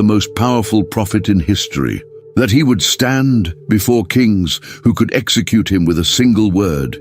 the most powerful prophet in history, that he would stand before kings who could execute him with a single word,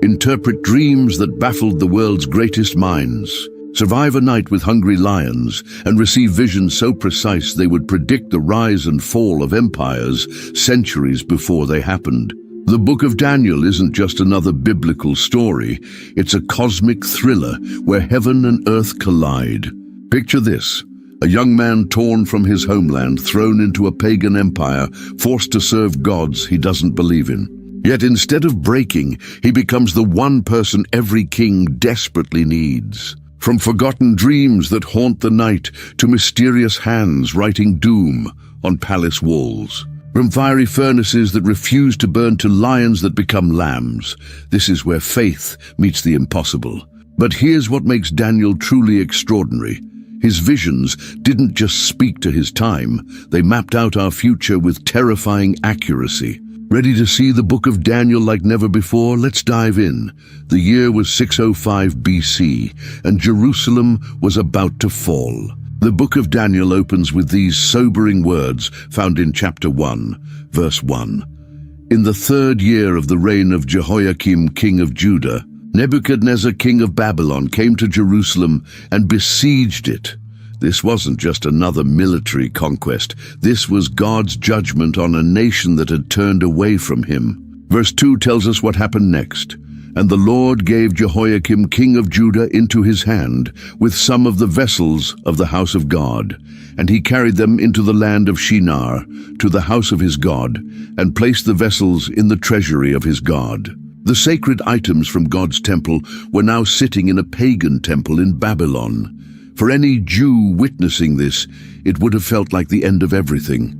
interpret dreams that baffled the world's greatest minds, survive a night with hungry lions, and receive visions so precise they would predict the rise and fall of empires centuries before they happened. The Book of Daniel isn't just another biblical story, it's a cosmic thriller where heaven and earth collide. Picture this: a young man torn from his homeland, thrown into a pagan empire, forced to serve gods he doesn't believe in. Yet instead of breaking, he becomes the one person every king desperately needs. From forgotten dreams that haunt the night to mysterious hands writing doom on palace walls. From fiery furnaces that refuse to burn to lions that become lambs. This is where faith meets the impossible. But here's what makes Daniel truly extraordinary. His visions didn't just speak to his time, they mapped out our future with terrifying accuracy. Ready to see the Book of Daniel like never before? Let's dive in. The year was 605 BC, and Jerusalem was about to fall. The Book of Daniel opens with these sobering words found in chapter 1, verse 1. In the 3rd year of the reign of Jehoiakim, king of Judah, Nebuchadnezzar, king of Babylon, came to Jerusalem and besieged it. This wasn't just another military conquest. This was God's judgment on a nation that had turned away from him. Verse 2 tells us what happened next. And the Lord gave Jehoiakim, king of Judah, into his hand, with some of the vessels of the house of God. And he carried them into the land of Shinar, to the house of his God, and placed the vessels in the treasury of his God. The sacred items from God's temple were now sitting in a pagan temple in Babylon. For any Jew witnessing this, it would have felt like the end of everything.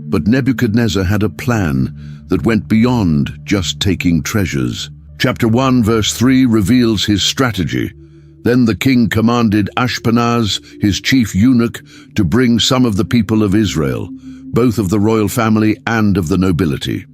But Nebuchadnezzar had a plan that went beyond just taking treasures. Chapter 1, verse 3 reveals his strategy. Then the king commanded Ashpenaz, his chief eunuch, to bring some of the people of Israel, both of the royal family and of the nobility.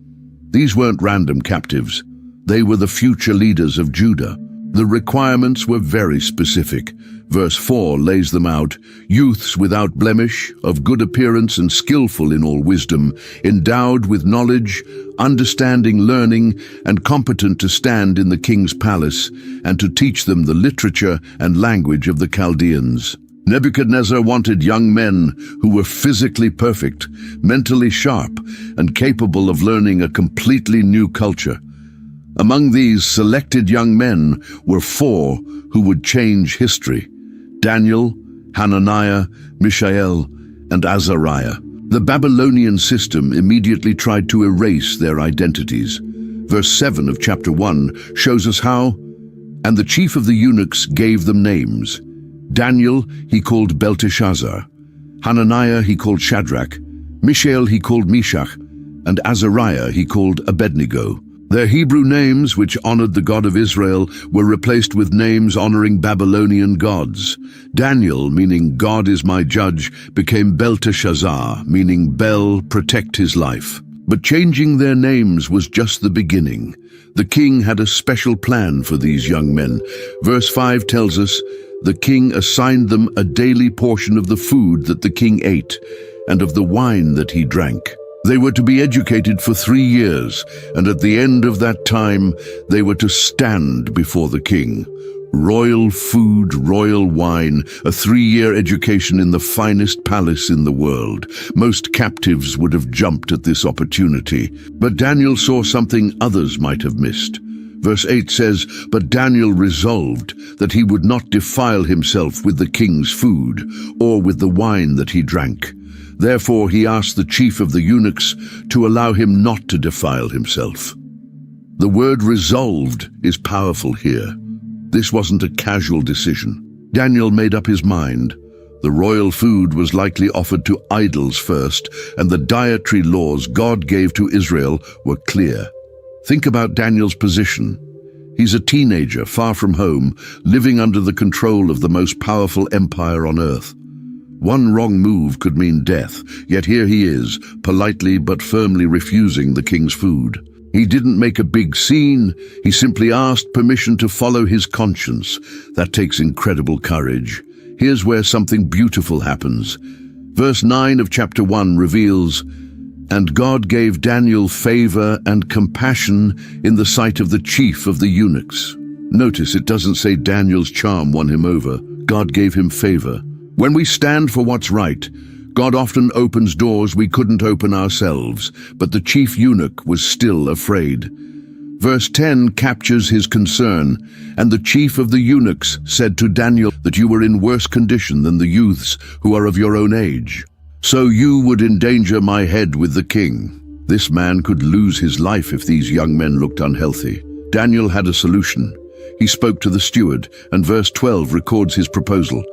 These weren't random captives. They were the future leaders of Judah. The requirements were very specific. Verse 4 lays them out: youths without blemish, of good appearance and skillful in all wisdom, endowed with knowledge, understanding, learning, and competent to stand in the king's palace and to teach them the literature and language of the Chaldeans. Nebuchadnezzar wanted young men who were physically perfect, mentally sharp, and capable of learning a completely new culture. Among these selected young men were 4 who would change history: Daniel, Hananiah, Mishael, and Azariah. The Babylonian system immediately tried to erase their identities. Verse 7 of chapter 1 shows us how. And the chief of the eunuchs gave them names. Daniel he called Belteshazzar, Hananiah he called Shadrach, Mishael he called Meshach, and Azariah he called Abednego. Their Hebrew names, which honored the God of Israel, were replaced with names honoring Babylonian gods. Daniel, meaning God is my judge, became Belteshazzar, meaning Bel, protect his life. But changing their names was just the beginning. The king had a special plan for these young men. Verse 5 tells us, the king assigned them a daily portion of the food that the king ate, and of the wine that he drank. They were to be educated for 3 years, and at the end of that time, they were to stand before the king. Royal food, royal wine, a 3-year education in the finest palace in the world. Most captives would have jumped at this opportunity, but Daniel saw something others might have missed. Verse 8 says, but Daniel resolved that he would not defile himself with the king's food, or with the wine that he drank. Therefore he asked the chief of the eunuchs to allow him not to defile himself. The word resolved is powerful here. This wasn't a casual decision. Daniel made up his mind. The royal food was likely offered to idols first, and the dietary laws God gave to Israel were clear. Think about Daniel's position. He's a teenager, far from home, living under the control of the most powerful empire on earth. One wrong move could mean death, yet here he is, politely but firmly refusing the king's food. He didn't make a big scene, he simply asked permission to follow his conscience. That takes incredible courage. Here's where something beautiful happens. Verse 9 of chapter 1 reveals, "And God gave Daniel favor and compassion in the sight of the chief of the eunuchs." Notice it doesn't say Daniel's charm won him over. God gave him favor. When we stand for what's right, God often opens doors we couldn't open ourselves, but the chief eunuch was still afraid. Verse 10 captures his concern, "And the chief of the eunuchs said to Daniel that you were in worse condition than the youths who are of your own age. So you would endanger my head with the king." This man could lose his life if these young men looked unhealthy. Daniel had a solution. He spoke to the steward, and verse 12 records his proposal.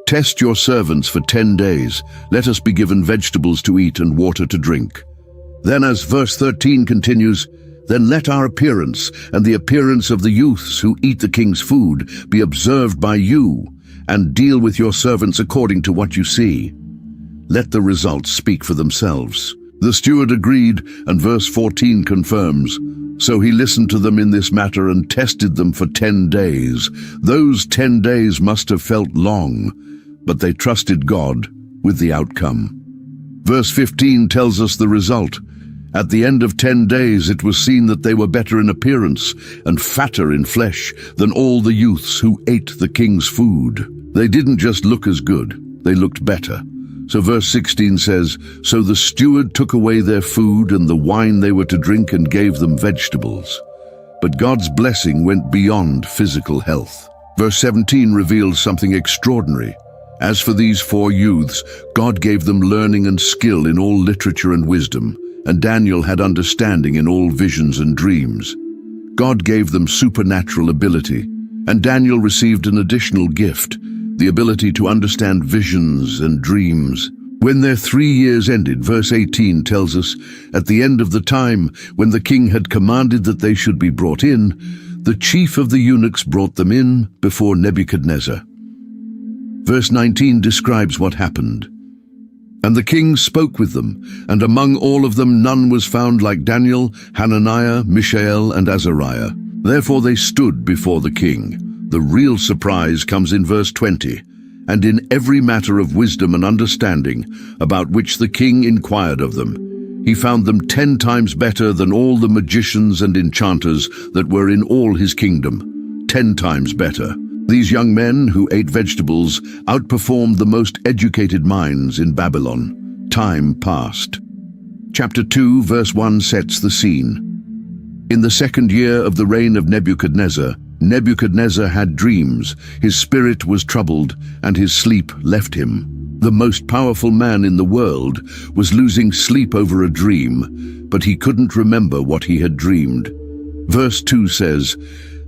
"Test your servants for 10 days. Let us be given vegetables to eat and water to drink." Then as verse 13 continues, "Then let our appearance and the appearance of the youths who eat the king's food be observed by you, and deal with your servants according to what you see. Let the results speak for themselves." The steward agreed, and verse 14 confirms, "So he listened to them in this matter and tested them for 10 days. Those 10 days must have felt long, but they trusted God with the outcome." Verse 15 tells us the result. At the end of 10 days it was seen that they were better in appearance and fatter in flesh than all the youths who ate the king's food. They didn't just look as good, they looked better. So verse 16 says, "So the steward took away their food and the wine they were to drink and gave them vegetables." But God's blessing went beyond physical health. Verse 17 reveals something extraordinary. "As for these 4 youths, God gave them learning and skill in all literature and wisdom, and Daniel had understanding in all visions and dreams." God gave them supernatural ability, and Daniel received an additional gift, the ability to understand visions and dreams. When their 3 years ended, verse 18 tells us, "At the end of the time, when the king had commanded that they should be brought in, the chief of the eunuchs brought them in before Nebuchadnezzar." Verse 19 describes what happened. "And the king spoke with them, and among all of them none was found like Daniel, Hananiah, Mishael, and Azariah. Therefore they stood before the king." The real surprise comes in verse 20. "And in every matter of wisdom and understanding, about which the king inquired of them, he found them 10 times better than all the magicians and enchanters that were in all his kingdom. 10 times better." These young men who ate vegetables outperformed the most educated minds in Babylon. Time passed. Chapter 2, verse 1 sets the scene. "In the 2nd year of the reign of Nebuchadnezzar, Nebuchadnezzar had dreams, his spirit was troubled, and his sleep left him." The most powerful man in the world was losing sleep over a dream, but he couldn't remember what he had dreamed. Verse 2 says,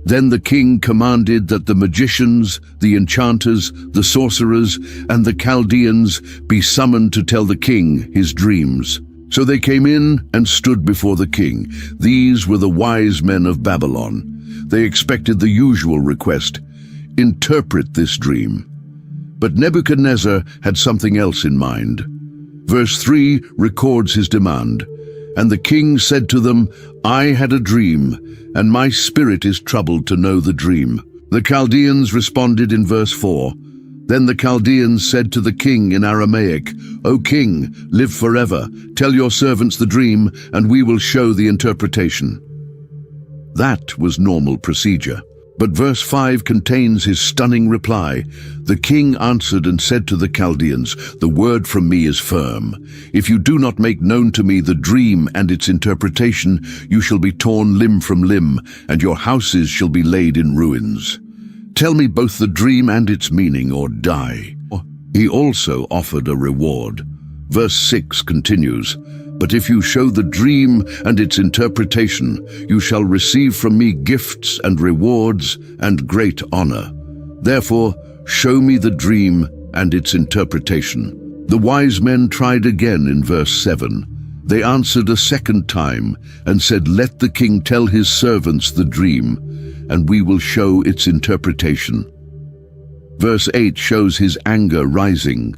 "Then the king commanded that the magicians, the enchanters, the sorcerers, and the Chaldeans be summoned to tell the king his dreams. So they came in and stood before the king. These were the wise men of Babylon. They expected the usual request, interpret this dream. But Nebuchadnezzar had something else in mind. Verse 3 records his demand. "And the king said to them, I had a dream, and my spirit is troubled to know the dream." The Chaldeans responded in verse 4. "Then the Chaldeans said to the king in Aramaic, O king, live forever. Tell your servants the dream, and we will show the interpretation." That was normal procedure. But verse 5 contains his stunning reply. "The king answered and said to the Chaldeans, The word from me is firm. If you do not make known to me the dream and its interpretation, you shall be torn limb from limb, and your houses shall be laid in ruins. Tell me both the dream and its meaning, or die." He also offered a reward. Verse 6 continues, "But if you show the dream and its interpretation, you shall receive from me gifts and rewards and great honor. Therefore, show me the dream and its interpretation." The wise men tried again in verse 7. They answered a second time and said, "Let the king tell his servants the dream, and we will show its interpretation." Verse 8 shows his anger rising.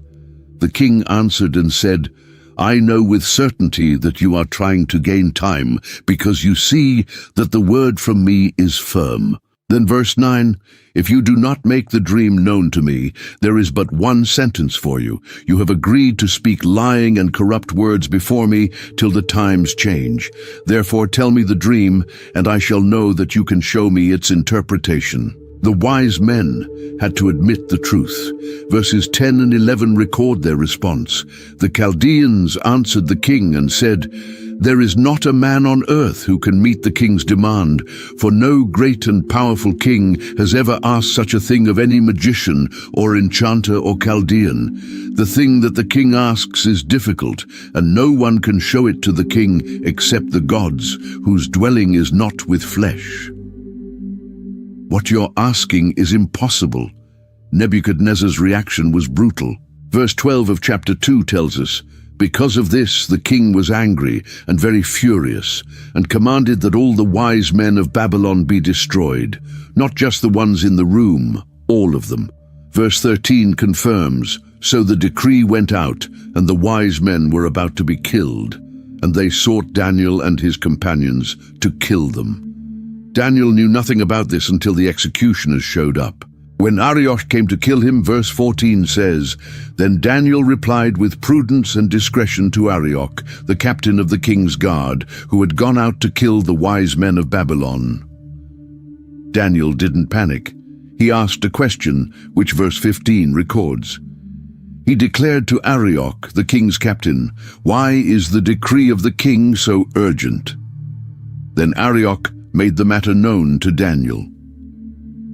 The king answered and said, "I know with certainty that you are trying to gain time, because you see that the word from me is firm. Then verse 9, if you do not make the dream known to me, there is but one sentence for you. You have agreed to speak lying and corrupt words before me till the times change. Therefore tell me the dream, and I shall know that you can show me its interpretation. The wise men had to admit the truth. Verses 10 and 11 record their response. The Chaldeans answered the king and said, there is not a man on earth who can meet the king's demand, for no great and powerful king has ever asked such a thing of any magician or enchanter or Chaldean. The thing that the king asks is difficult, and no one can show it to the king except the gods, whose dwelling is not with flesh. What you're asking is impossible. Nebuchadnezzar's reaction was brutal. Verse 12 of chapter 2 tells us, because of this the king was angry and very furious, and commanded that all the wise men of Babylon be destroyed, not just the ones in the room, all of them. Verse 13 confirms, so the decree went out, and the wise men were about to be killed, and they sought Daniel and his companions to kill them. Daniel knew nothing about this until the executioners showed up. When Arioch came to kill him, verse 14 says, then Daniel replied with prudence and discretion to Arioch, the captain of the king's guard, who had gone out to kill the wise men of Babylon. Daniel didn't panic. He asked a question, which verse 15 records. He declared to Arioch, the king's captain, why is the decree of the king so urgent? Then Arioch made the matter known to Daniel.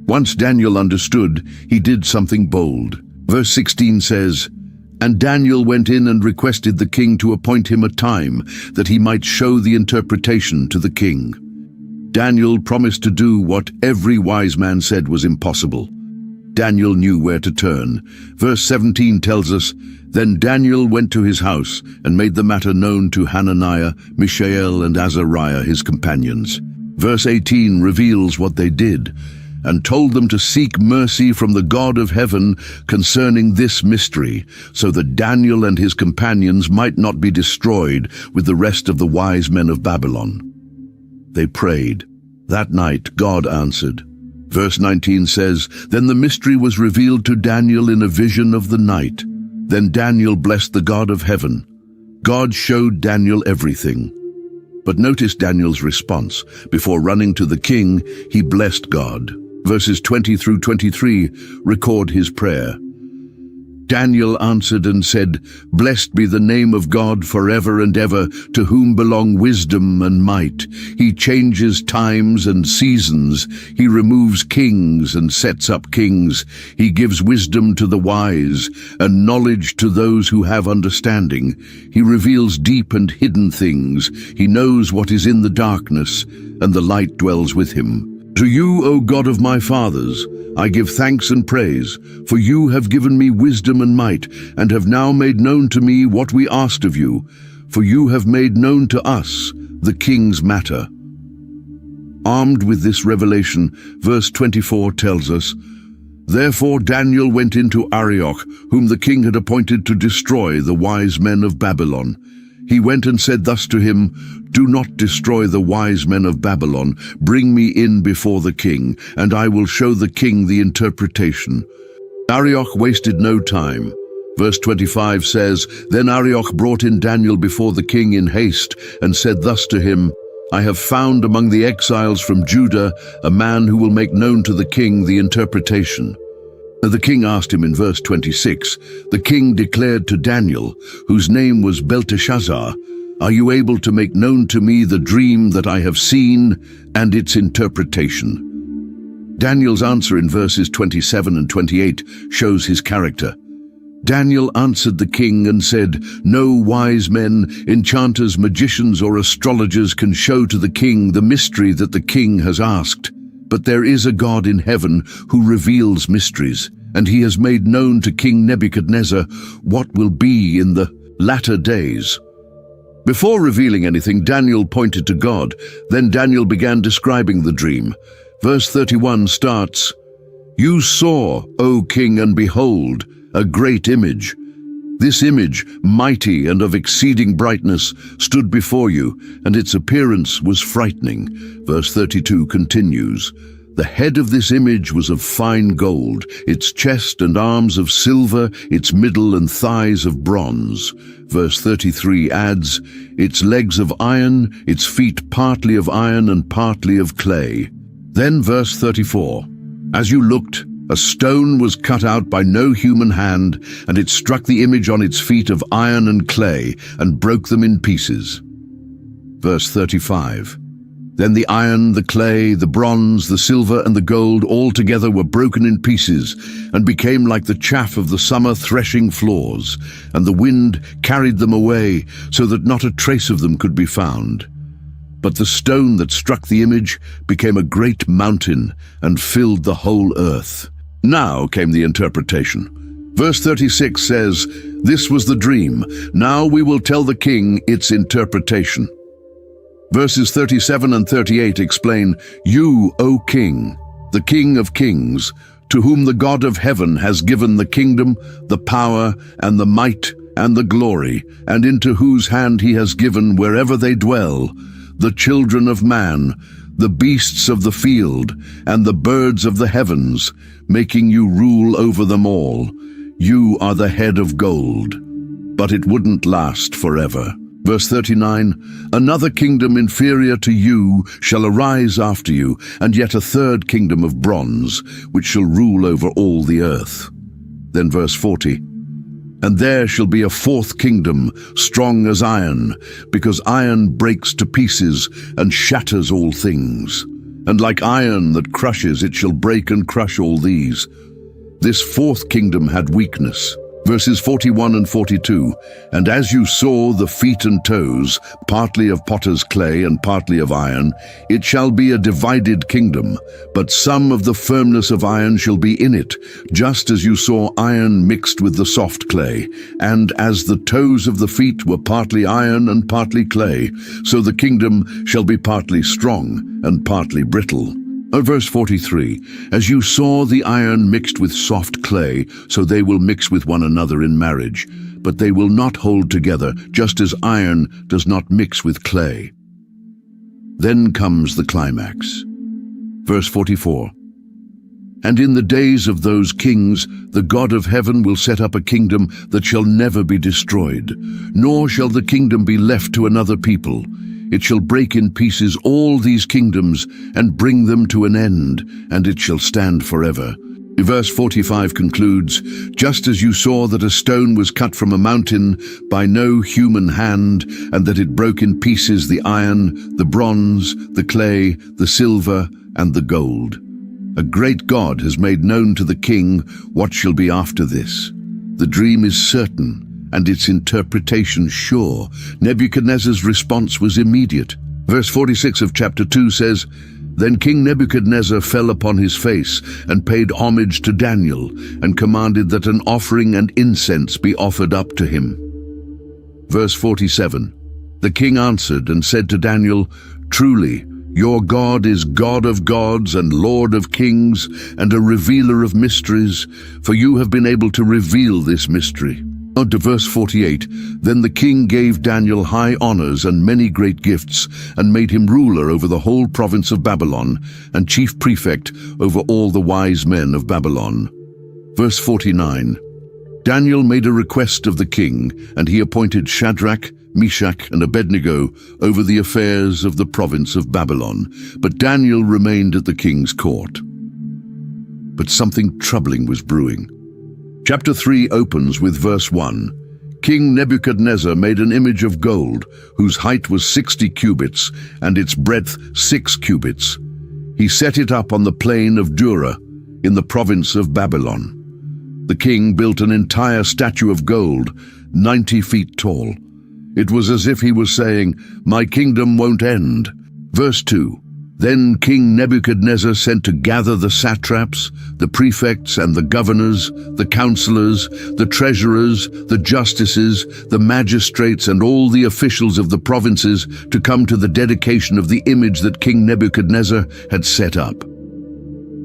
Once Daniel understood, he did something bold. Verse 16 says, and Daniel went in and requested the king to appoint him a time that he might show the interpretation to the king. Daniel promised to do what every wise man said was impossible. Daniel knew where to turn. Verse 17 tells us, then Daniel went to his house and made the matter known to Hananiah, Mishael, and Azariah, his companions. Verse 18 reveals what they did, and told them to seek mercy from the God of heaven concerning this mystery, so that Daniel and his companions might not be destroyed with the rest of the wise men of Babylon. They prayed. That night God answered. Verse 19 says, then the mystery was revealed to Daniel in a vision of the night. Then Daniel blessed the God of heaven. God showed Daniel everything. But notice Daniel's response. Before running to the king, he blessed God. Verses 20 through 23 record his prayer. Daniel answered and said, blessed be the name of God forever and ever, to whom belong wisdom and might. He changes times and seasons. He removes kings and sets up kings. He gives wisdom to the wise and knowledge to those who have understanding. He reveals deep and hidden things. He knows what is in the darkness, and the light dwells with him. To you, O God of my fathers, I give thanks and praise, for you have given me wisdom and might, and have now made known to me what we asked of you, for you have made known to us the king's matter. Armed with this revelation, verse 24 tells us, therefore Daniel went into Arioch, whom the king had appointed to destroy the wise men of Babylon. He went and said thus to him, do not destroy the wise men of Babylon. Bring me in before the king, and I will show the king the interpretation. Arioch wasted no time. Verse 25 says, then Arioch brought in Daniel before the king in haste, and said thus to him, I have found among the exiles from Judah a man who will make known to the king the interpretation. The king asked him in verse 26, the king declared to Daniel, whose name was Belteshazzar, are you able to make known to me the dream that I have seen and its interpretation? Daniel's answer in verses 27 and 28 shows his character. Daniel answered the king and said, no wise men, enchanters, magicians, or astrologers can show to the king the mystery that the king has asked. But there is a God in heaven who reveals mysteries, and he has made known to King Nebuchadnezzar what will be in the latter days. Before revealing anything, Daniel pointed to God. Then Daniel began describing the dream. Verse 31 starts, you saw, O king, and behold, a great image. This image, mighty and of exceeding brightness, stood before you, and its appearance was frightening. Verse 32 continues, The head of this image was of fine gold, its chest and arms of silver, its middle and thighs of bronze. Verse 33 adds, its legs of iron, its feet partly of iron and partly of clay. Then verse 34, as you looked, a stone was cut out by no human hand, and it struck the image on its feet of iron and clay, and broke them in pieces. Verse 35, then the iron, the clay, the bronze, the silver, and the gold all together were broken in pieces, and became like the chaff of the summer threshing floors, and the wind carried them away, so that not a trace of them could be found. But the stone that struck the image became a great mountain, and filled the whole earth. Now came the interpretation. Verse 36 says, this was the dream. Now we will tell the king its interpretation. Verses 37 and 38 explain, you, O king, the King of kings, to whom the God of heaven has given the kingdom, the power, and the might, and the glory, and into whose hand he has given wherever they dwell, the children of man, the beasts of the field, and the birds of the heavens, making you rule over them all. You are the head of gold. But it wouldn't last forever. Verse 39, another kingdom inferior to you shall arise after you, and yet a third kingdom of bronze, which shall rule over all the earth. Then verse 40, and there shall be a fourth kingdom, strong as iron, because iron breaks to pieces and shatters all things. And like iron that crushes, it shall break and crush all these. This fourth kingdom had weakness. Verses 41 and 42, and as you saw the feet and toes, partly of potter's clay and partly of iron, it shall be a divided kingdom, but some of the firmness of iron shall be in it, just as you saw iron mixed with the soft clay. And as the toes of the feet were partly iron and partly clay, so the kingdom shall be partly strong and partly brittle. Verse 43, as you saw the iron mixed with soft clay, so they will mix with one another in marriage, but they will not hold together, just as iron does not mix with clay. Then comes the climax. Verse 44, and in the days of those kings, the God of heaven will set up a kingdom that shall never be destroyed, nor shall the kingdom be left to another people. It shall break in pieces all these kingdoms and bring them to an end, and it shall stand forever. Verse 45 concludes, just as you saw that a stone was cut from a mountain by no human hand, and that it broke in pieces the iron, the bronze, the clay, the silver, and the gold. A great God has made known to the king what shall be after this. The dream is certain, and its interpretation sure. Nebuchadnezzar's response was immediate. Verse 46 of chapter 2 says, then King Nebuchadnezzar fell upon his face and paid homage to Daniel, and commanded that an offering and incense be offered up to him. Verse 47, the king answered and said to Daniel, truly, your God is God of gods and Lord of kings, and a revealer of mysteries, for you have been able to reveal this mystery. To verse 48, then the king gave Daniel high honors and many great gifts, and made him ruler over the whole province of Babylon, and chief prefect over all the wise men of Babylon. Verse 49, Daniel made a request of the king, and he appointed Shadrach, Meshach, and Abednego over the affairs of the province of Babylon. But Daniel remained at the king's court. But something troubling was brewing. Chapter 3 opens with verse 1. King Nebuchadnezzar made an image of gold, whose height was 60 cubits, and its breadth 6 cubits. He set it up on the plain of Dura, in the province of Babylon. The king built an entire statue of gold, 90 feet tall. It was as if he was saying, my kingdom won't end. Verse 2. Then King Nebuchadnezzar sent to gather the satraps, the prefects and the governors, the counselors, the treasurers, the justices, the magistrates, and all the officials of the provinces to come to the dedication of the image that King Nebuchadnezzar had set up.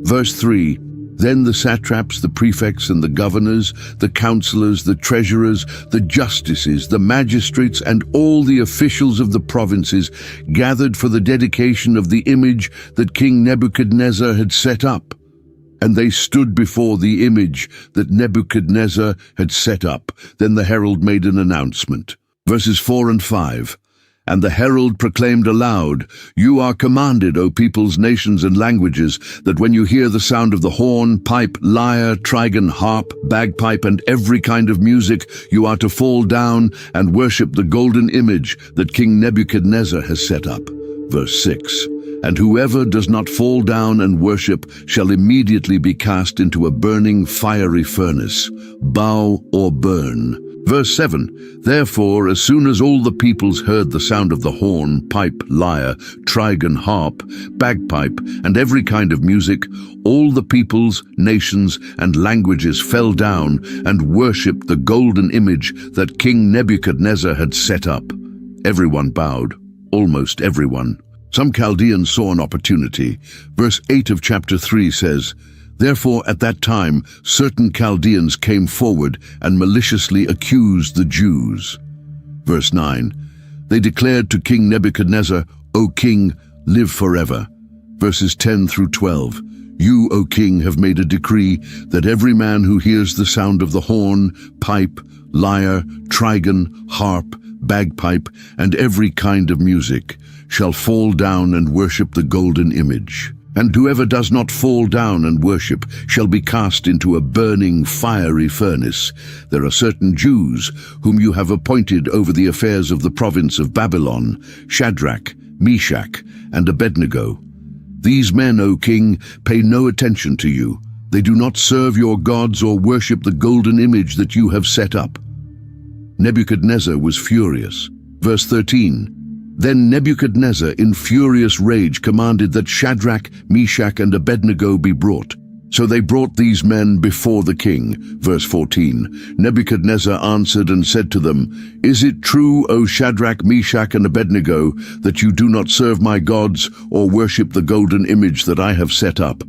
Verse 3. Then the satraps, the prefects and the governors, the counselors, the treasurers, the justices, the magistrates, and all the officials of the provinces gathered for the dedication of the image that King Nebuchadnezzar had set up. And they stood before the image that Nebuchadnezzar had set up. Then the herald made an announcement. Verses 4 and 5. And the herald proclaimed aloud, "You are commanded, O peoples, nations, and languages, that when you hear the sound of the horn, pipe, lyre, trigon, harp, bagpipe, and every kind of music, you are to fall down and worship the golden image that King Nebuchadnezzar has set up." Verse 6. And whoever does not fall down and worship shall immediately be cast into a burning fiery furnace, bow or burn. Verse 7, Therefore, as soon as all the peoples heard the sound of the horn, pipe, lyre, trigon, harp, bagpipe, and every kind of music, all the peoples, nations, and languages fell down and worshipped the golden image that King Nebuchadnezzar had set up. Everyone bowed, almost everyone. Some Chaldeans saw an opportunity. Verse 8 of chapter 3 says, Therefore at that time certain Chaldeans came forward and maliciously accused the Jews. Verse 9, They declared to King Nebuchadnezzar, O king, live forever. Verses 10 through 12, You, O king, have made a decree that every man who hears the sound of the horn, pipe, lyre, trigon, harp, bagpipe, and every kind of music shall fall down and worship the golden image. And whoever does not fall down and worship shall be cast into a burning fiery furnace. There are certain Jews whom you have appointed over the affairs of the province of Babylon, Shadrach, Meshach, and Abednego. These men, O king, pay no attention to you. They do not serve your gods or worship the golden image that you have set up. Nebuchadnezzar was furious. Verse 13, Then Nebuchadnezzar in furious rage commanded that Shadrach, Meshach, and Abednego be brought. So they brought these men before the king. Verse 14, Nebuchadnezzar answered and said to them, Is it true, O Shadrach, Meshach, and Abednego, that you do not serve my gods or worship the golden image that I have set up?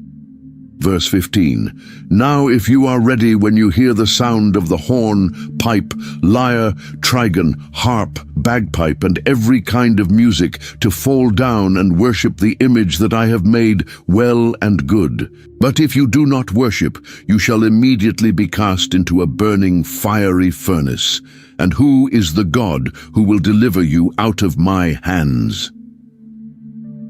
Verse 15, Now if you are ready when you hear the sound of the horn, pipe, lyre, trigon, harp, bagpipe, and every kind of music, to fall down and worship the image that I have made, well and good. But if you do not worship, you shall immediately be cast into a burning fiery furnace. And who is the God who will deliver you out of my hands?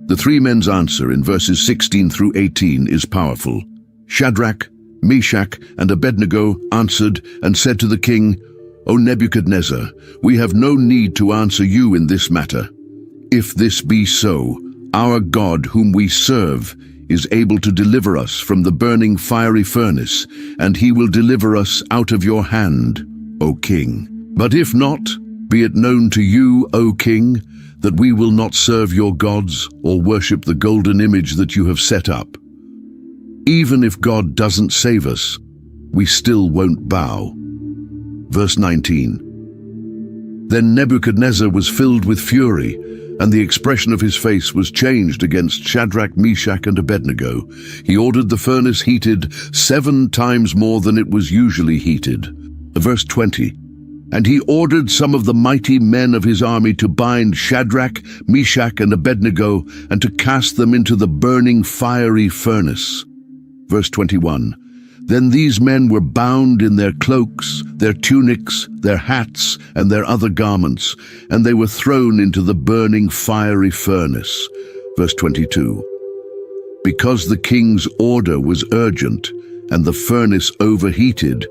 The three men's answer in verses 16 through 18 is powerful. Shadrach, Meshach, and Abednego answered and said to the king, O Nebuchadnezzar, we have no need to answer you in this matter. If this be so, our God whom we serve is able to deliver us from the burning fiery furnace, and he will deliver us out of your hand, O king. But if not, be it known to you, O king, that we will not serve your gods or worship the golden image that you have set up. Even if God doesn't save us, we still won't bow. Verse 19. Then Nebuchadnezzar was filled with fury, and the expression of his face was changed against Shadrach, Meshach, and Abednego. He ordered the furnace heated 7 times more than it was usually heated. Verse 20. And he ordered some of the mighty men of his army to bind Shadrach, Meshach, and Abednego, and to cast them into the burning fiery furnace. Verse 21. Then these men were bound in their cloaks, their tunics, their hats, and their other garments, and they were thrown into the burning fiery furnace. Verse 22. Because the king's order was urgent, and the furnace overheated,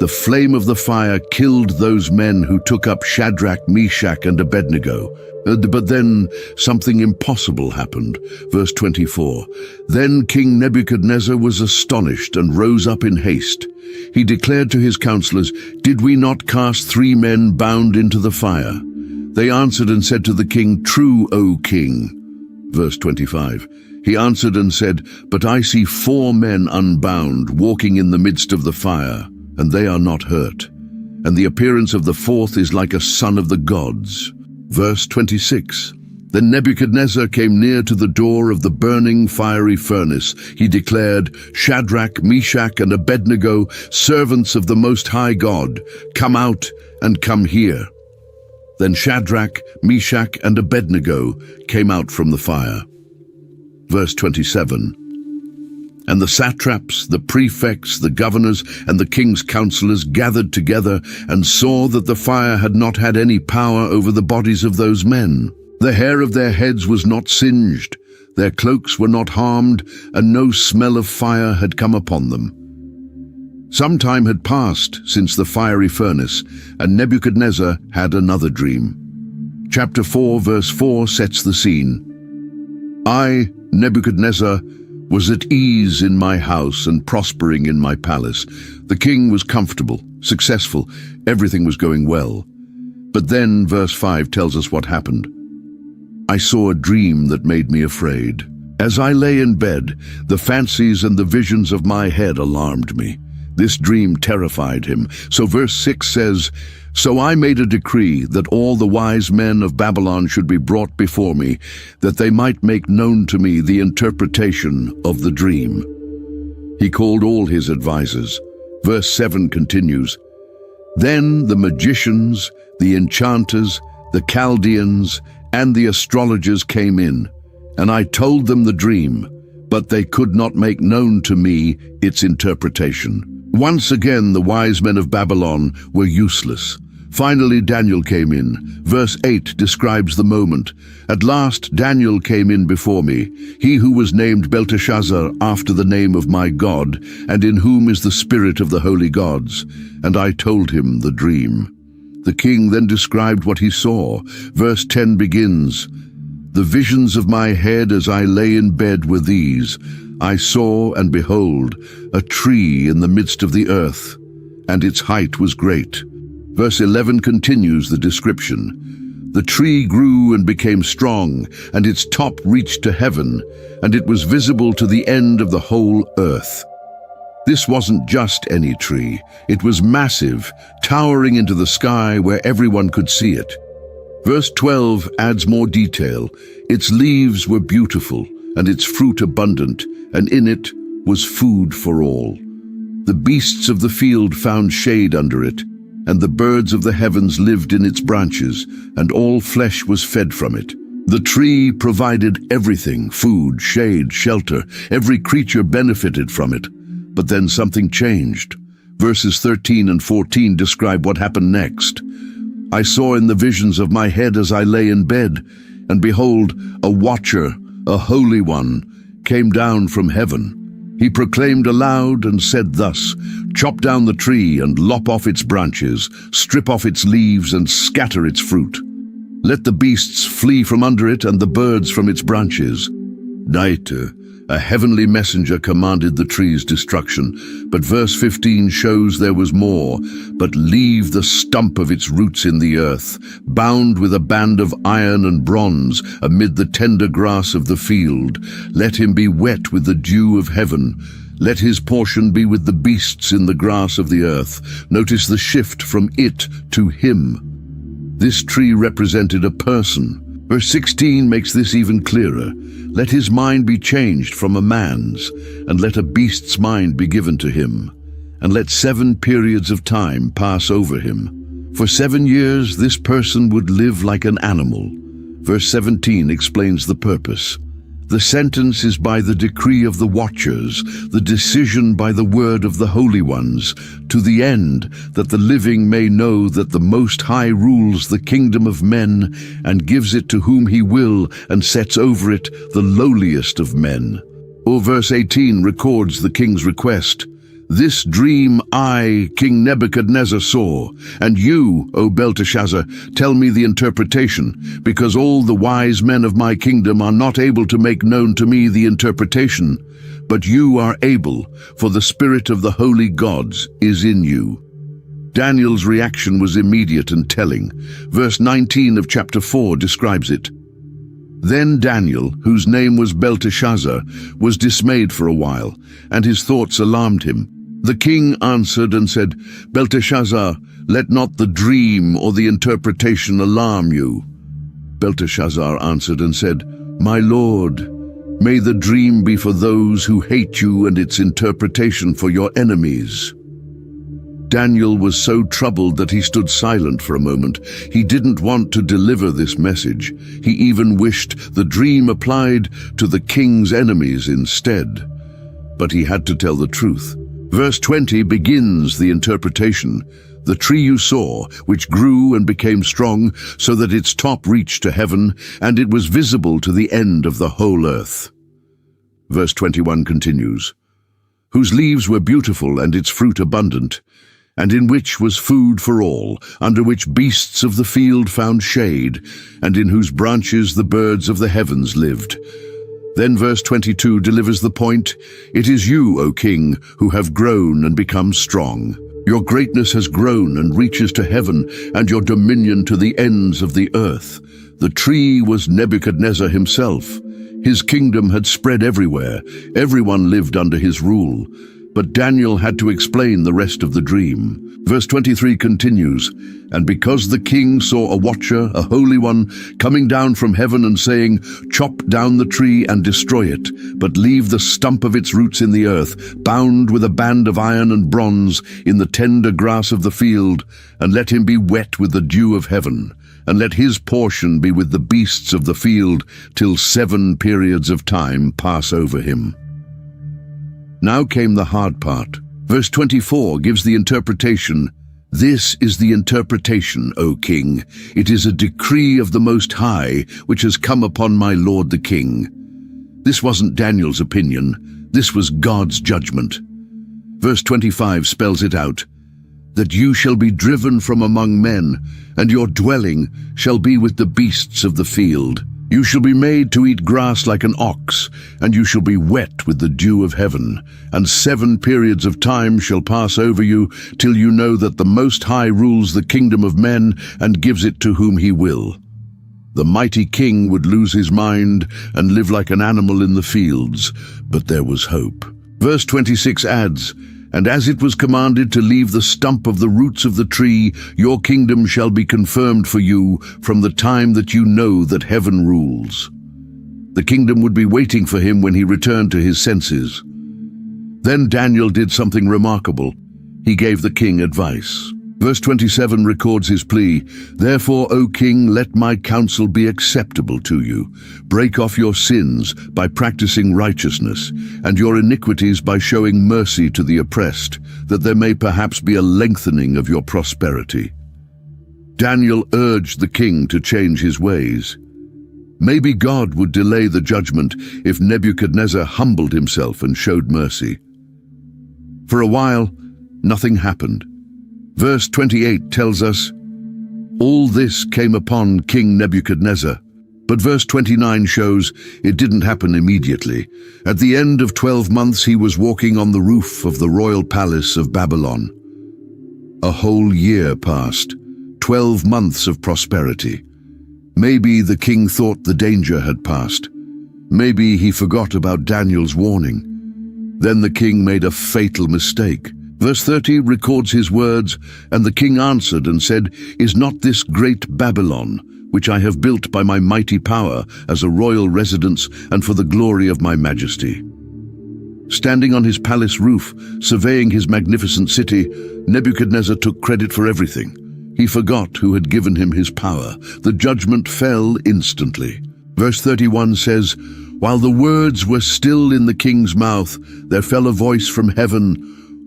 the flame of the fire killed those men who took up Shadrach, Meshach, and Abednego. But then something impossible happened. Verse 24. Then King Nebuchadnezzar was astonished and rose up in haste. He declared to his counselors, Did we not cast 3 men bound into the fire? They answered and said to the king, True, O king. Verse 25. He answered and said, But I see 4 men unbound, walking in the midst of the fire, and they are not hurt. And the appearance of the 4th is like a son of the gods. Verse 26. Then Nebuchadnezzar came near to the door of the burning fiery furnace. He declared, "Shadrach, Meshach, and Abednego, servants of the Most High God, come out and come here." Then Shadrach, Meshach, and Abednego came out from the fire. Verse 27. And the satraps, the prefects, the governors, and the king's counselors gathered together and saw that the fire had not had any power over the bodies of those men. The hair of their heads was not singed, their cloaks were not harmed, and no smell of fire had come upon them. Some time had passed since the fiery furnace, and Nebuchadnezzar had another dream. Chapter 4, verse 4 sets the scene. I, Nebuchadnezzar, was at ease in my house and prospering in my palace. The king was comfortable, successful, everything was going well. But then verse 5 tells us what happened. I saw a dream that made me afraid. As I lay in bed, the fancies and the visions of my head alarmed me. This dream terrified him. So verse 6 says, "So I made a decree that all the wise men of Babylon should be brought before me, that they might make known to me the interpretation of the dream." He called all his advisers. Verse 7 continues, "Then the magicians, the enchanters, the Chaldeans, and the astrologers came in, and I told them the dream, but they could not make known to me its interpretation." Once again, the wise men of Babylon were useless. Finally, Daniel came in. Verse 8 describes the moment. "At last Daniel came in before me, he who was named Belteshazzar after the name of my God, and in whom is the spirit of the holy gods. And I told him the dream." The king then described what he saw. Verse 10 begins, "The visions of my head as I lay in bed were these. I saw, and behold, a tree in the midst of the earth, and its height was great." Verse 11 continues the description. "The tree grew and became strong, and its top reached to heaven, and it was visible to the end of the whole earth." This wasn't just any tree. It was massive, towering into the sky where everyone could see it. Verse 12 adds more detail. "Its leaves were beautiful, and its fruit abundant, and in it was food for all. The beasts of the field found shade under it, and the birds of the heavens lived in its branches, and all flesh was fed from it." The tree provided everything: food, shade, shelter. Every creature benefited from it. But then something changed. Verses 13 and 14 describe what happened next. "I saw in the visions of my head as I lay in bed, and behold, a watcher, a holy one, came down from heaven. He proclaimed aloud and said thus, 'Chop down the tree and lop off its branches, strip off its leaves and scatter its fruit. Let the beasts flee from under it and the birds from its branches.' Night, a heavenly messenger commanded the tree's destruction, but verse 15 shows there was more. "But leave the stump of its roots in the earth, bound with a band of iron and bronze amid the tender grass of the field. Let him be wet with the dew of heaven. Let his portion be with the beasts in the grass of the earth." Notice the shift from it to him. This tree represented a person. Verse 16 makes this even clearer. "Let his mind be changed from a man's, and let a beast's mind be given to him. And let 7 periods of time pass over him. For 7 years this person would live like an animal." Verse 17 explains the purpose. "The sentence is by the decree of the watchers, the decision by the word of the holy ones, to the end that the living may know that the Most High rules the kingdom of men and gives it to whom he will and sets over it the lowliest of men." Or verse 18 records the king's request. "This dream I, King Nebuchadnezzar, saw, and you, O Belteshazzar, tell me the interpretation, because all the wise men of my kingdom are not able to make known to me the interpretation, but you are able, for the spirit of the holy gods is in you." Daniel's reaction was immediate and telling. Verse 19 of chapter 4 describes it. "Then Daniel, whose name was Belteshazzar, was dismayed for a while, and his thoughts alarmed him. The king answered and said, 'Belteshazzar, let not the dream or the interpretation alarm you. Belteshazzar answered and said, "My lord, may the dream be for those who hate you and its interpretation for your enemies." Daniel was so troubled that he stood silent for a moment. He didn't want to deliver this message. He even wished the dream applied to the king's enemies instead. But he had to tell the truth. Verse 20 begins the interpretation. "The tree you saw, which grew and became strong, so that its top reached to heaven, and it was visible to the end of the whole earth." Verse 21 continues, "Whose leaves were beautiful and its fruit abundant, and in which was food for all, under which beasts of the field found shade, and in whose branches the birds of the heavens lived." Then verse 22 delivers the point, "It is you, O king, who have grown and become strong. Your greatness has grown and reaches to heaven, and your dominion to the ends of the earth." The tree was Nebuchadnezzar himself. His kingdom had spread everywhere. Everyone lived under his rule. But Daniel had to explain the rest of the dream. Verse 23 continues, "And because the king saw a watcher, a holy one, coming down from heaven and saying, 'Chop down the tree and destroy it, but leave the stump of its roots in the earth, bound with a band of iron and bronze in the tender grass of the field, and let him be wet with the dew of heaven, and let his portion be with the beasts of the field, till 7 periods of time pass over him.'" Now came the hard part. Verse 24 gives the interpretation. "This is the interpretation, O king. It is a decree of the Most High, which has come upon my lord the king." This wasn't Daniel's opinion. This was God's judgment. Verse 25 spells it out. "That you shall be driven from among men, and your dwelling shall be with the beasts of the field. You shall be made to eat grass like an ox, and you shall be wet with the dew of heaven. And 7 periods of time shall pass over you, till you know that the Most High rules the kingdom of men and gives it to whom he will." The mighty king would lose his mind and live like an animal in the fields, but there was hope. Verse 26 adds, "And as it was commanded to leave the stump of the roots of the tree, your kingdom shall be confirmed for you from the time that you know that heaven rules." The kingdom would be waiting for him when he returned to his senses. Then Daniel did something remarkable. He gave the king advice. Verse 27 records his plea, "Therefore, O king, let my counsel be acceptable to you. Break off your sins by practicing righteousness, and your iniquities by showing mercy to the oppressed, that there may perhaps be a lengthening of your prosperity." Daniel urged the king to change his ways. Maybe God would delay the judgment if Nebuchadnezzar humbled himself and showed mercy. For a while, nothing happened. Verse 28 tells us, "All this came upon King Nebuchadnezzar." But verse 29 shows it didn't happen immediately. At the end of 12 months, he was walking on the roof of the royal palace of Babylon. A whole year passed, 12 months of prosperity. Maybe the king thought the danger had passed. Maybe he forgot about Daniel's warning. Then the king made a fatal mistake. Verse 30 records his words, "And the king answered and said, 'Is not this great Babylon, which I have built by my mighty power as a royal residence and for the glory of my majesty?'" Standing on his palace roof, surveying his magnificent city, Nebuchadnezzar took credit for everything. He forgot who had given him his power. The judgment fell instantly. Verse 31 says, "While the words were still in the king's mouth, there fell a voice from heaven,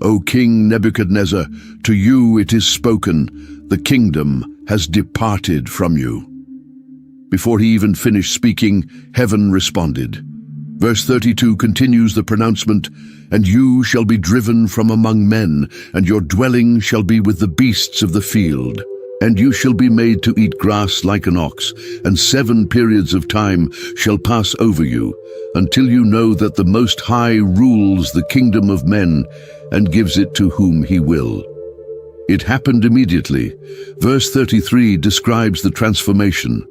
'O King Nebuchadnezzar, to you it is spoken, the kingdom has departed from you.'" Before he even finished speaking, heaven responded. Verse 32 continues the pronouncement, "And you shall be driven from among men, and your dwelling shall be with the beasts of the field. And you shall be made to eat grass like an ox, and 7 periods of time shall pass over you, until you know that the Most High rules the kingdom of men and gives it to whom he will." It happened immediately. Verse 33 describes the transformation.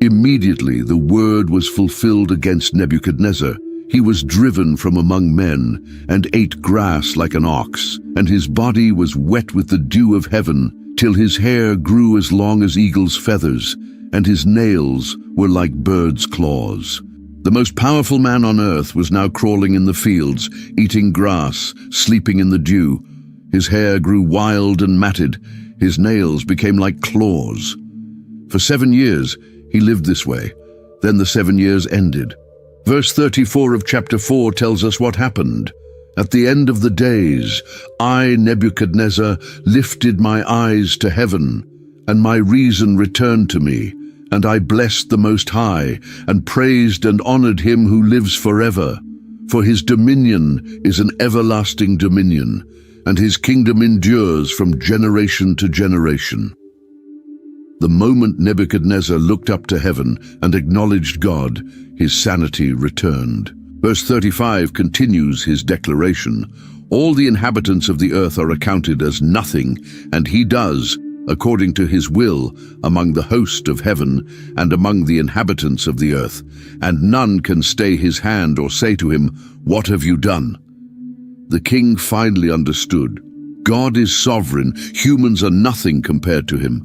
Immediately the word was fulfilled against Nebuchadnezzar. He was driven from among men and ate grass like an ox, and his body was wet with the dew of heaven, till his hair grew as long as eagle's feathers, and his nails were like birds' claws. The most powerful man on earth was now crawling in the fields, eating grass, sleeping in the dew. His hair grew wild and matted. His nails became like claws. For 7 years, he lived this way. Then the 7 years ended. Verse 34 of chapter 4 tells us what happened. At the end of the days, I, Nebuchadnezzar, lifted my eyes to heaven, and my reason returned to me, and I blessed the Most High, and praised and honored him who lives forever. For his dominion is an everlasting dominion, and his kingdom endures from generation to generation. The moment Nebuchadnezzar looked up to heaven and acknowledged God, his sanity returned. Verse 35 continues his declaration. All the inhabitants of the earth are accounted as nothing, and he does, according to his will, among the host of heaven and among the inhabitants of the earth, and none can stay his hand or say to him, "What have you done?" The king finally understood. God is sovereign, humans are nothing compared to him.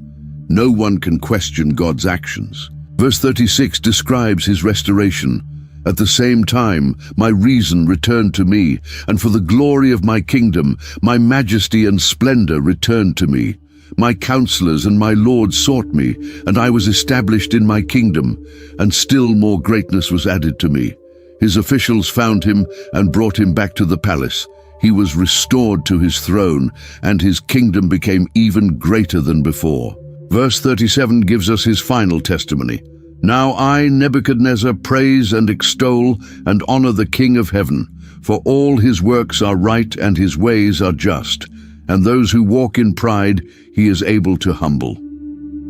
No one can question God's actions. Verse 36 describes his restoration. At the same time, my reason returned to me, and for the glory of my kingdom, my majesty and splendor returned to me. My counselors and my lords sought me, and I was established in my kingdom, and still more greatness was added to me. His officials found him and brought him back to the palace. He was restored to his throne, and his kingdom became even greater than before. Verse 37 gives us his final testimony. Now I, Nebuchadnezzar, praise and extol and honor the King of heaven, for all his works are right and his ways are just, and those who walk in pride he is able to humble.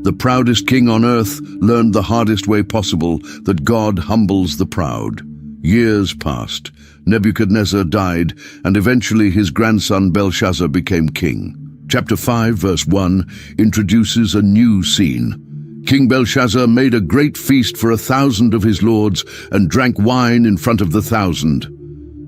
The proudest king on earth learned the hardest way possible, that God humbles the proud. Years passed. Nebuchadnezzar died, and eventually his grandson Belshazzar became king. Chapter 5, verse 1, introduces a new scene. King Belshazzar made a great feast for 1,000 of his lords and drank wine in front of the 1,000.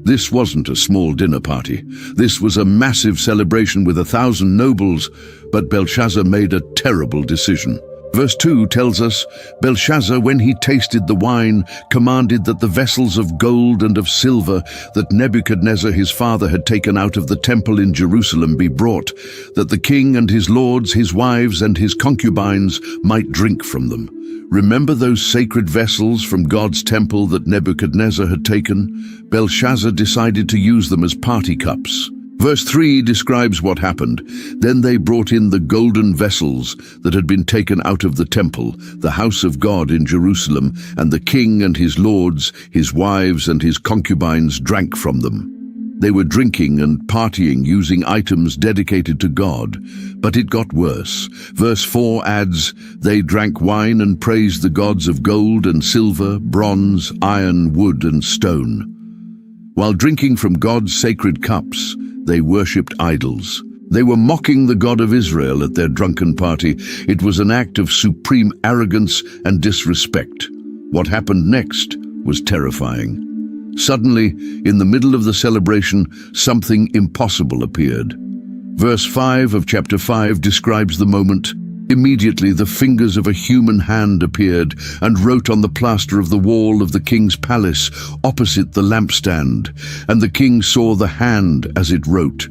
This wasn't a small dinner party. This was a massive celebration with 1,000 nobles, but Belshazzar made a terrible decision. Verse 2 tells us, Belshazzar, when he tasted the wine, commanded that the vessels of gold and of silver that Nebuchadnezzar his father had taken out of the temple in Jerusalem be brought, that the king and his lords, his wives and his concubines might drink from them. Remember those sacred vessels from God's temple that Nebuchadnezzar had taken? Belshazzar decided to use them as party cups. Verse 3 describes what happened. Then they brought in the golden vessels that had been taken out of the temple, the house of God in Jerusalem, and the king and his lords, his wives and his concubines drank from them. They were drinking and partying using items dedicated to God, but it got worse. Verse 4 adds, they drank wine and praised the gods of gold and silver, bronze, iron, wood and stone. While drinking from God's sacred cups, they worshipped idols. They were mocking the God of Israel at their drunken party. It was an act of supreme arrogance and disrespect. What happened next was terrifying. Suddenly, in the middle of the celebration, something impossible appeared. Verse 5 of chapter 5 describes the moment. Immediately the fingers of a human hand appeared and wrote on the plaster of the wall of the king's palace opposite the lampstand, and the king saw the hand as it wrote.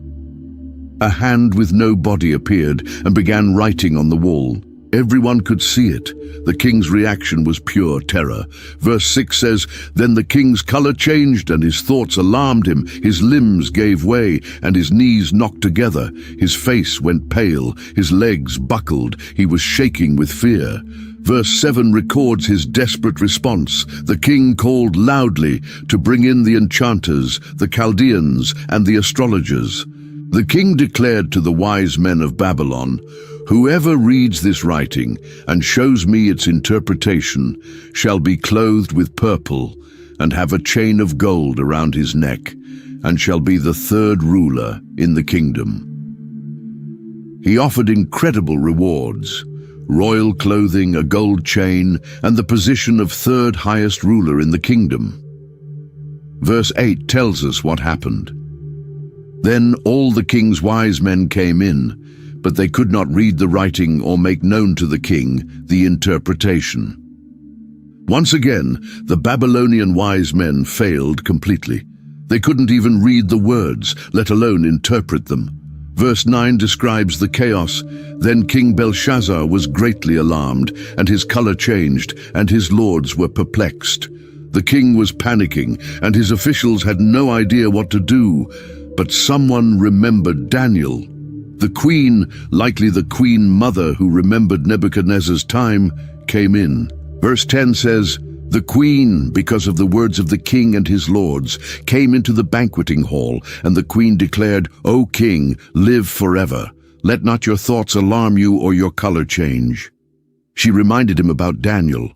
A hand with no body appeared and began writing on the wall. Everyone could see it. The king's reaction was pure terror. Verse 6 says, then the king's color changed and his thoughts alarmed him. His limbs gave way and his knees knocked together. His face went pale, his legs buckled. He was shaking with fear. Verse 7 records his desperate response. The king called loudly to bring in the enchanters, the Chaldeans, and the astrologers. The king declared to the wise men of Babylon, whoever reads this writing and shows me its interpretation shall be clothed with purple and have a chain of gold around his neck, and shall be the third ruler in the kingdom. He offered incredible rewards, royal clothing, a gold chain, and the position of third highest ruler in the kingdom. Verse 8 tells us what happened. Then all the king's wise men came in, but they could not read the writing or make known to the king the interpretation. Once again, the Babylonian wise men failed completely. They couldn't even read the words, let alone interpret them. Verse 9 describes the chaos. Then King Belshazzar was greatly alarmed, and his color changed, and his lords were perplexed. The king was panicking, and his officials had no idea what to do. But someone remembered Daniel. The queen, likely the queen mother who remembered Nebuchadnezzar's time, came in. Verse 10 says, "The queen, because of the words of the king and his lords, came into the banqueting hall, and the queen declared, 'O king, live forever. Let not your thoughts alarm you or your color change.'" She reminded him about Daniel.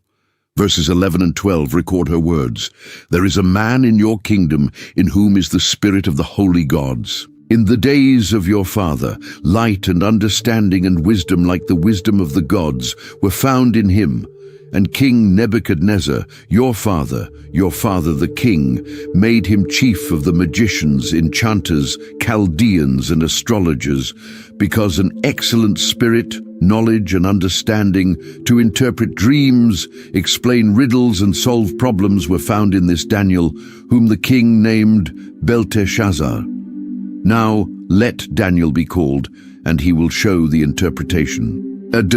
Verses 11 and 12 record her words. "There is a man in your kingdom in whom is the spirit of the holy gods. In the days of your father, light and understanding and wisdom like the wisdom of the gods were found in him. And King Nebuchadnezzar, your father the king, made him chief of the magicians, enchanters, Chaldeans, and astrologers, because an excellent spirit, knowledge, and understanding to interpret dreams, explain riddles, and solve problems were found in this Daniel, whom the king named Belteshazzar. Now let Daniel be called, and he will show the interpretation."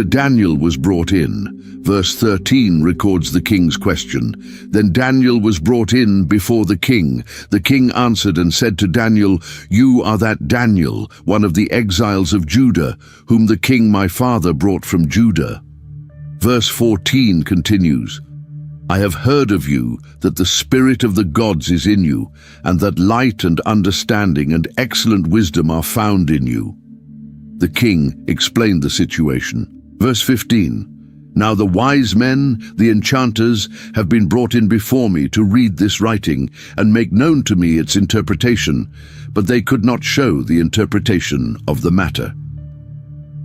Daniel was brought in. Verse 13 records the king's question. "Then Daniel was brought in before the king. The king answered and said to Daniel, 'You are that Daniel, one of the exiles of Judah, whom the king my father brought from Judah.'" Verse 14 continues, "I have heard of you, that the spirit of the gods is in you, and that light and understanding and excellent wisdom are found in you." The king explained the situation. Verse 15, "Now the wise men, the enchanters, have been brought in before me to read this writing and make known to me its interpretation, but they could not show the interpretation of the matter."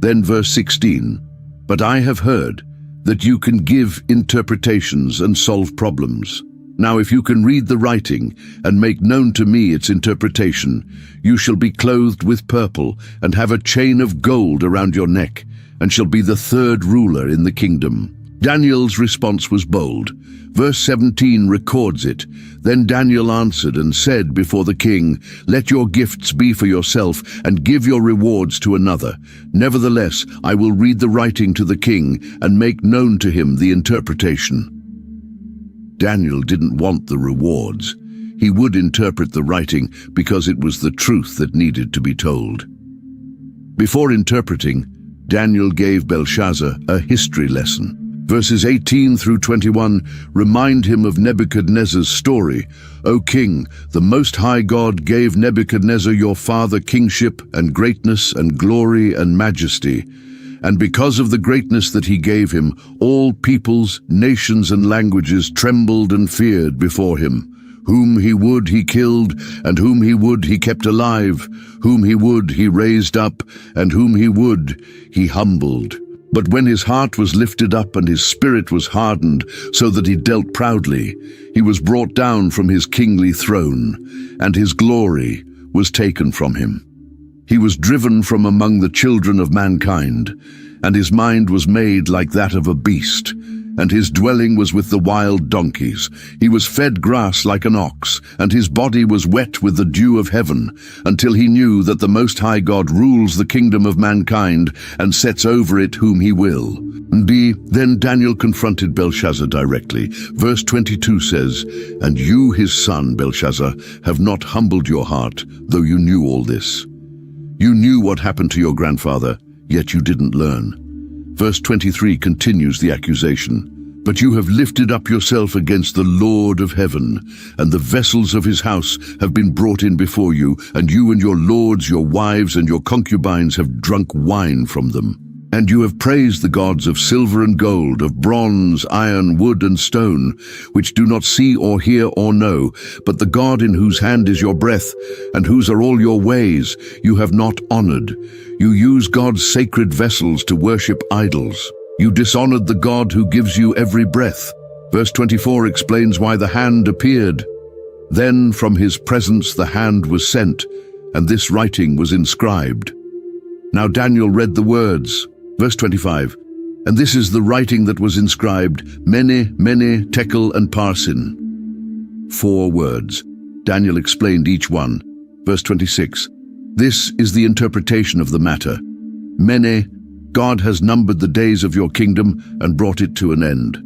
Then verse 16, "But I have heard that you can give interpretations and solve problems. Now if you can read the writing and make known to me its interpretation, you shall be clothed with purple and have a chain of gold around your neck, and shall be the third ruler in the kingdom." Daniel's response was bold. Verse 17 records it. "Then Daniel answered and said before the king, 'Let your gifts be for yourself, and give your rewards to another. Nevertheless, I will read the writing to the king and make known to him the interpretation.'" Daniel didn't want the rewards. He would interpret the writing because it was the truth that needed to be told. Before interpreting, Daniel gave Belshazzar a history lesson. Verses 18 through 21 remind him of Nebuchadnezzar's story. "O king, the Most High God gave Nebuchadnezzar your father kingship and greatness and glory and majesty. And because of the greatness that he gave him, all peoples, nations, and languages trembled and feared before him. Whom he would he killed, and whom he would he kept alive. Whom he would he raised up, and whom he would he humbled. But when his heart was lifted up and his spirit was hardened, so that he dealt proudly, he was brought down from his kingly throne, and his glory was taken from him. He was driven from among the children of mankind, and his mind was made like that of a beast, and his dwelling was with the wild donkeys. He was fed grass like an ox, and his body was wet with the dew of heaven, until he knew that the Most High God rules the kingdom of mankind and sets over it whom he will." Then Daniel confronted Belshazzar directly. Verse 22 says, "And you, his son, Belshazzar, have not humbled your heart, though you knew all this. You knew what happened to your grandfather, yet you didn't learn." Verse 23 continues the accusation. "But you have lifted up yourself against the Lord of heaven, and the vessels of his house have been brought in before you, and you and your lords, your wives, and your concubines have drunk wine from them. And you have praised the gods of silver and gold, of bronze, iron, wood, and stone, which do not see or hear or know, but the God in whose hand is your breath, and whose are all your ways, you have not honored. You use God's sacred vessels to worship idols. You dishonored the God who gives you every breath." Verse 24 explains why the hand appeared. "Then from his presence the hand was sent, and this writing was inscribed." Now Daniel read the words. Verse 25. And this is the writing that was inscribed, Mene, Mene, Tekel, and Parsin. 4 words. Daniel explained each one. Verse 26. This is the interpretation of the matter. Mene, God has numbered the days of your kingdom and brought it to an end.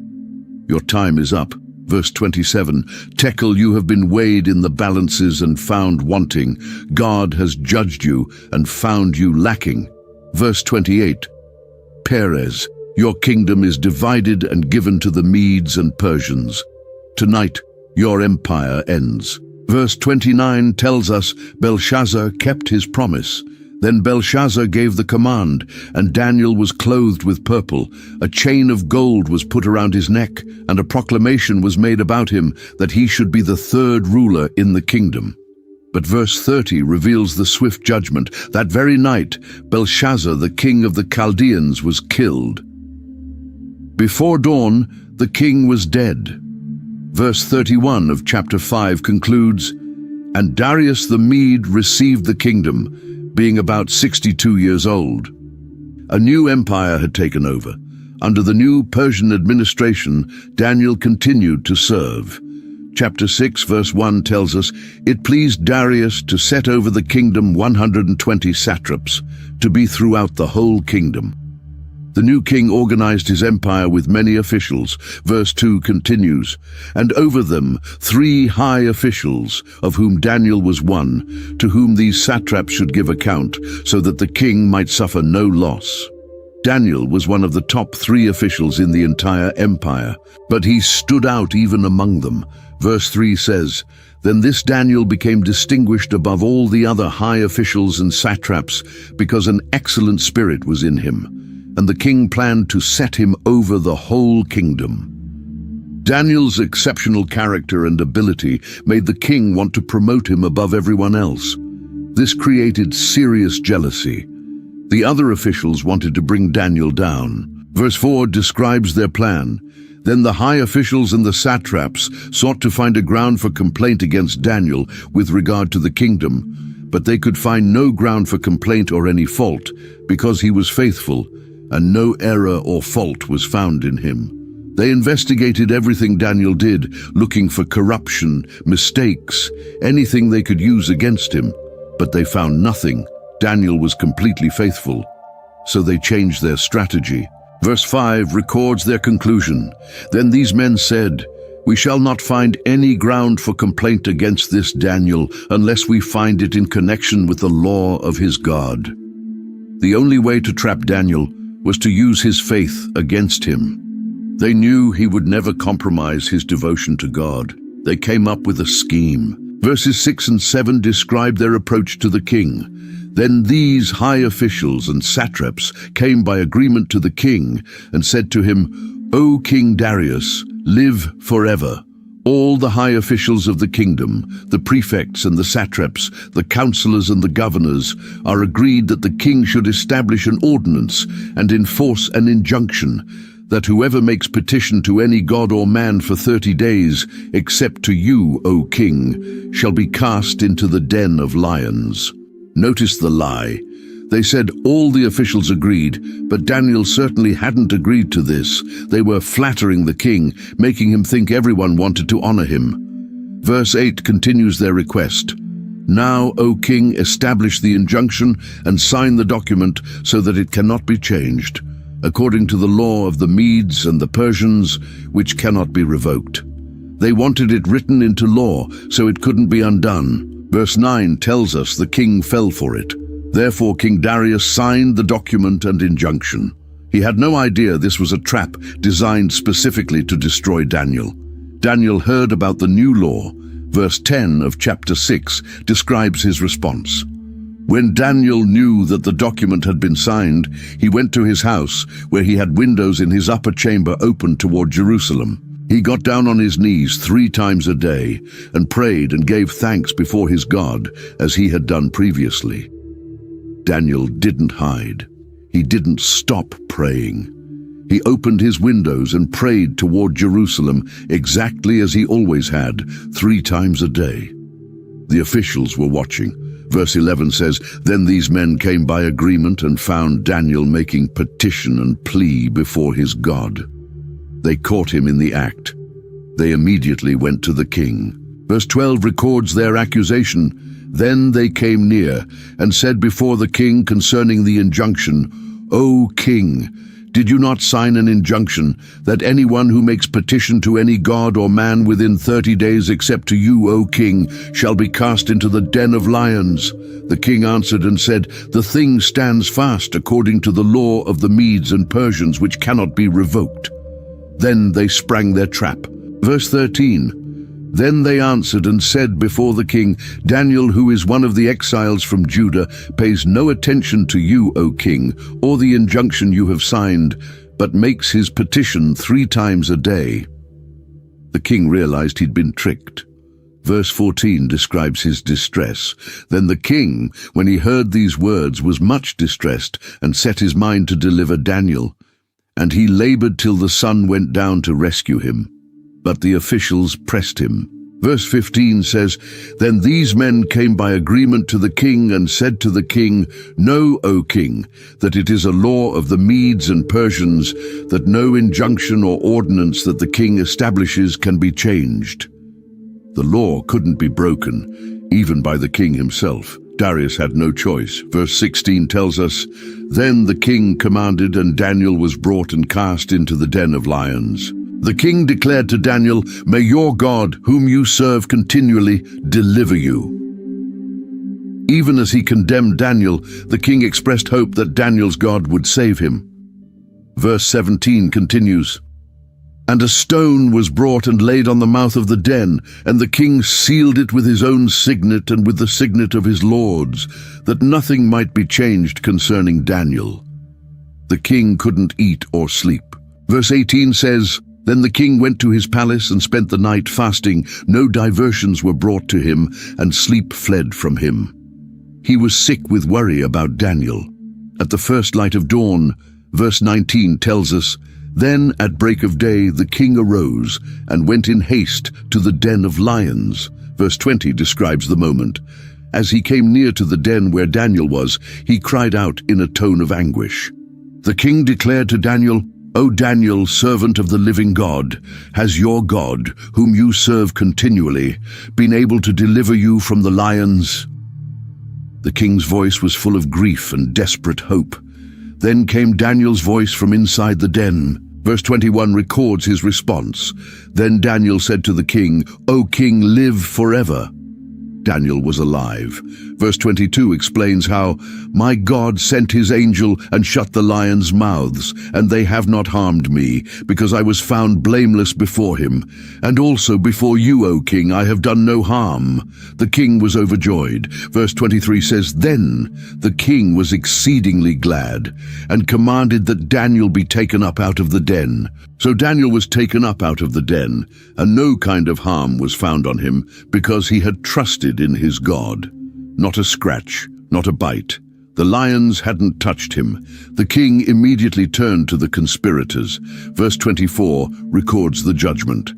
Your time is up. Verse 27. Tekel, you have been weighed in the balances and found wanting. God has judged you and found you lacking. Verse 28. Perez, your kingdom is divided and given to the Medes and Persians. Tonight, your empire ends. Verse 29 tells us Belshazzar kept his promise. Then Belshazzar gave the command, and Daniel was clothed with purple. A chain of gold was put around his neck, and a proclamation was made about him that he should be the 3rd ruler in the kingdom. But verse 30 reveals the swift judgment. That very night, Belshazzar, the king of the Chaldeans, was killed. Before dawn, the king was dead. Verse 31 of chapter 5 concludes, And Darius the Mede received the kingdom, being about 62 years old. A new empire had taken over. Under the new Persian administration, Daniel continued to serve. Chapter 6, verse 1 tells us, It pleased Darius to set over the kingdom 120 satraps, to be throughout the whole kingdom. The new king organized his empire with many officials. Verse 2 continues, And over them 3 high officials, of whom Daniel was one, to whom these satraps should give account, so that the king might suffer no loss. Daniel was one of the top 3 officials in the entire empire, but he stood out even among them. Verse 3 says, Then this Daniel became distinguished above all the other high officials and satraps, because an excellent spirit was in him. And the king planned to set him over the whole kingdom. Daniel's exceptional character and ability made the king want to promote him above everyone else. This created serious jealousy. The other officials wanted to bring Daniel down. Verse 4 describes their plan. Then the high officials and the satraps sought to find a ground for complaint against Daniel with regard to the kingdom, but they could find no ground for complaint or any fault, because he was faithful, and no error or fault was found in him. They investigated everything Daniel did, looking for corruption, mistakes, anything they could use against him, but they found nothing. Daniel was completely faithful. So they changed their strategy. Verse 5 records their conclusion. Then these men said, We shall not find any ground for complaint against this Daniel unless we find it in connection with the law of his God. The only way to trap Daniel was to use his faith against him. They knew he would never compromise his devotion to God. They came up with a scheme. Verses 6 and 7 describe their approach to the king. Then these high officials and satraps came by agreement to the king and said to him, O King Darius, live forever. All the high officials of the kingdom, the prefects and the satraps, the counselors and the governors, are agreed that the king should establish an ordinance and enforce an injunction, that whoever makes petition to any god or man for 30 days, except to you, O king, shall be cast into the den of lions. Notice the lie. They said all the officials agreed, but Daniel certainly hadn't agreed to this. They were flattering the king, making him think everyone wanted to honor him. Verse 8 continues their request. Now, O king, establish the injunction and sign the document so that it cannot be changed, according to the law of the Medes and the Persians, which cannot be revoked. They wanted it written into law so it couldn't be undone. Verse 9 tells us the king fell for it. Therefore King Darius signed the document and injunction. He had no idea this was a trap designed specifically to destroy Daniel. Daniel heard about the new law. Verse 10 of chapter 6 describes his response. When Daniel knew that the document had been signed, he went to his house, where he had windows in his upper chamber open toward Jerusalem. He got down on his knees 3 times a day and prayed and gave thanks before his God, as he had done previously. Daniel didn't hide. He didn't stop praying. He opened his windows and prayed toward Jerusalem exactly as he always had, 3 times a day. The officials were watching. Verse 11 says, "Then these men came by agreement and found Daniel making petition and plea before his God. They caught him in the act. They immediately went to the king." Verse 12 records their accusation. "Then they came near and said before the king concerning the injunction, 'O king, did you not sign an injunction that anyone who makes petition to any god or man within 30 days except to you, O king, shall be cast into the den of lions?' The king answered and said, 'The thing stands fast according to the law of the Medes and Persians, which cannot be revoked.' Then they sprang their trap." Verse 13, "Then they answered and said before the king, 'Daniel, who is one of the exiles from Judah, pays no attention to you, O king, or the injunction you have signed, but makes his petition 3 times a day.'" The king realized he'd been tricked. Verse 14 describes his distress. "Then the king, when he heard these words, was much distressed and set his mind to deliver Daniel. And he labored till the sun went down to rescue him. But the officials pressed him." Verse 15 says, "Then these men came by agreement to the king and said to the king, 'Know, O king, that it is a law of the Medes and Persians that no injunction or ordinance that the king establishes can be changed.'" The law couldn't be broken, even by the king himself. Darius had no choice. Verse 16 tells us, "Then the king commanded, and Daniel was brought and cast into the den of lions. The king declared to Daniel, 'May your God, whom you serve continually, deliver you.'" Even as he condemned Daniel, the king expressed hope that Daniel's God would save him. Verse 17 continues, "And a stone was brought and laid on the mouth of the den, and the king sealed it with his own signet and with the signet of his lords, that nothing might be changed concerning Daniel." The king couldn't eat or sleep. Verse 18 says, "Then the king went to his palace and spent the night fasting. No diversions were brought to him, and sleep fled from him." He was sick with worry about Daniel. At the first light of dawn, verse 19 tells us, "Then at break of day the king arose and went in haste to the den of lions." Verse 20 describes the moment. "As he came near to the den where Daniel was, he cried out in a tone of anguish. The king declared to Daniel, 'O Daniel, servant of the living God, has your God, whom you serve continually, been able to deliver you from the lions?' The king's voice was full of grief and desperate hope. Then came Daniel's voice from inside the den. Verse 21 records his response. "Then Daniel said to the king, 'O king, live forever.'" Daniel was alive. Verse 22 explains how, "My God sent his angel and shut the lions' mouths, and they have not harmed me, because I was found blameless before him. And also before you, O king, I have done no harm." The king was overjoyed. Verse 23 says, "Then the king was exceedingly glad, and commanded that Daniel be taken up out of the den." So Daniel was taken up out of the den, and no kind of harm was found on him, because he had trusted in his God. Not a scratch, not a bite. The lions hadn't touched him. The king immediately turned to the conspirators. Verse 24 records the judgment.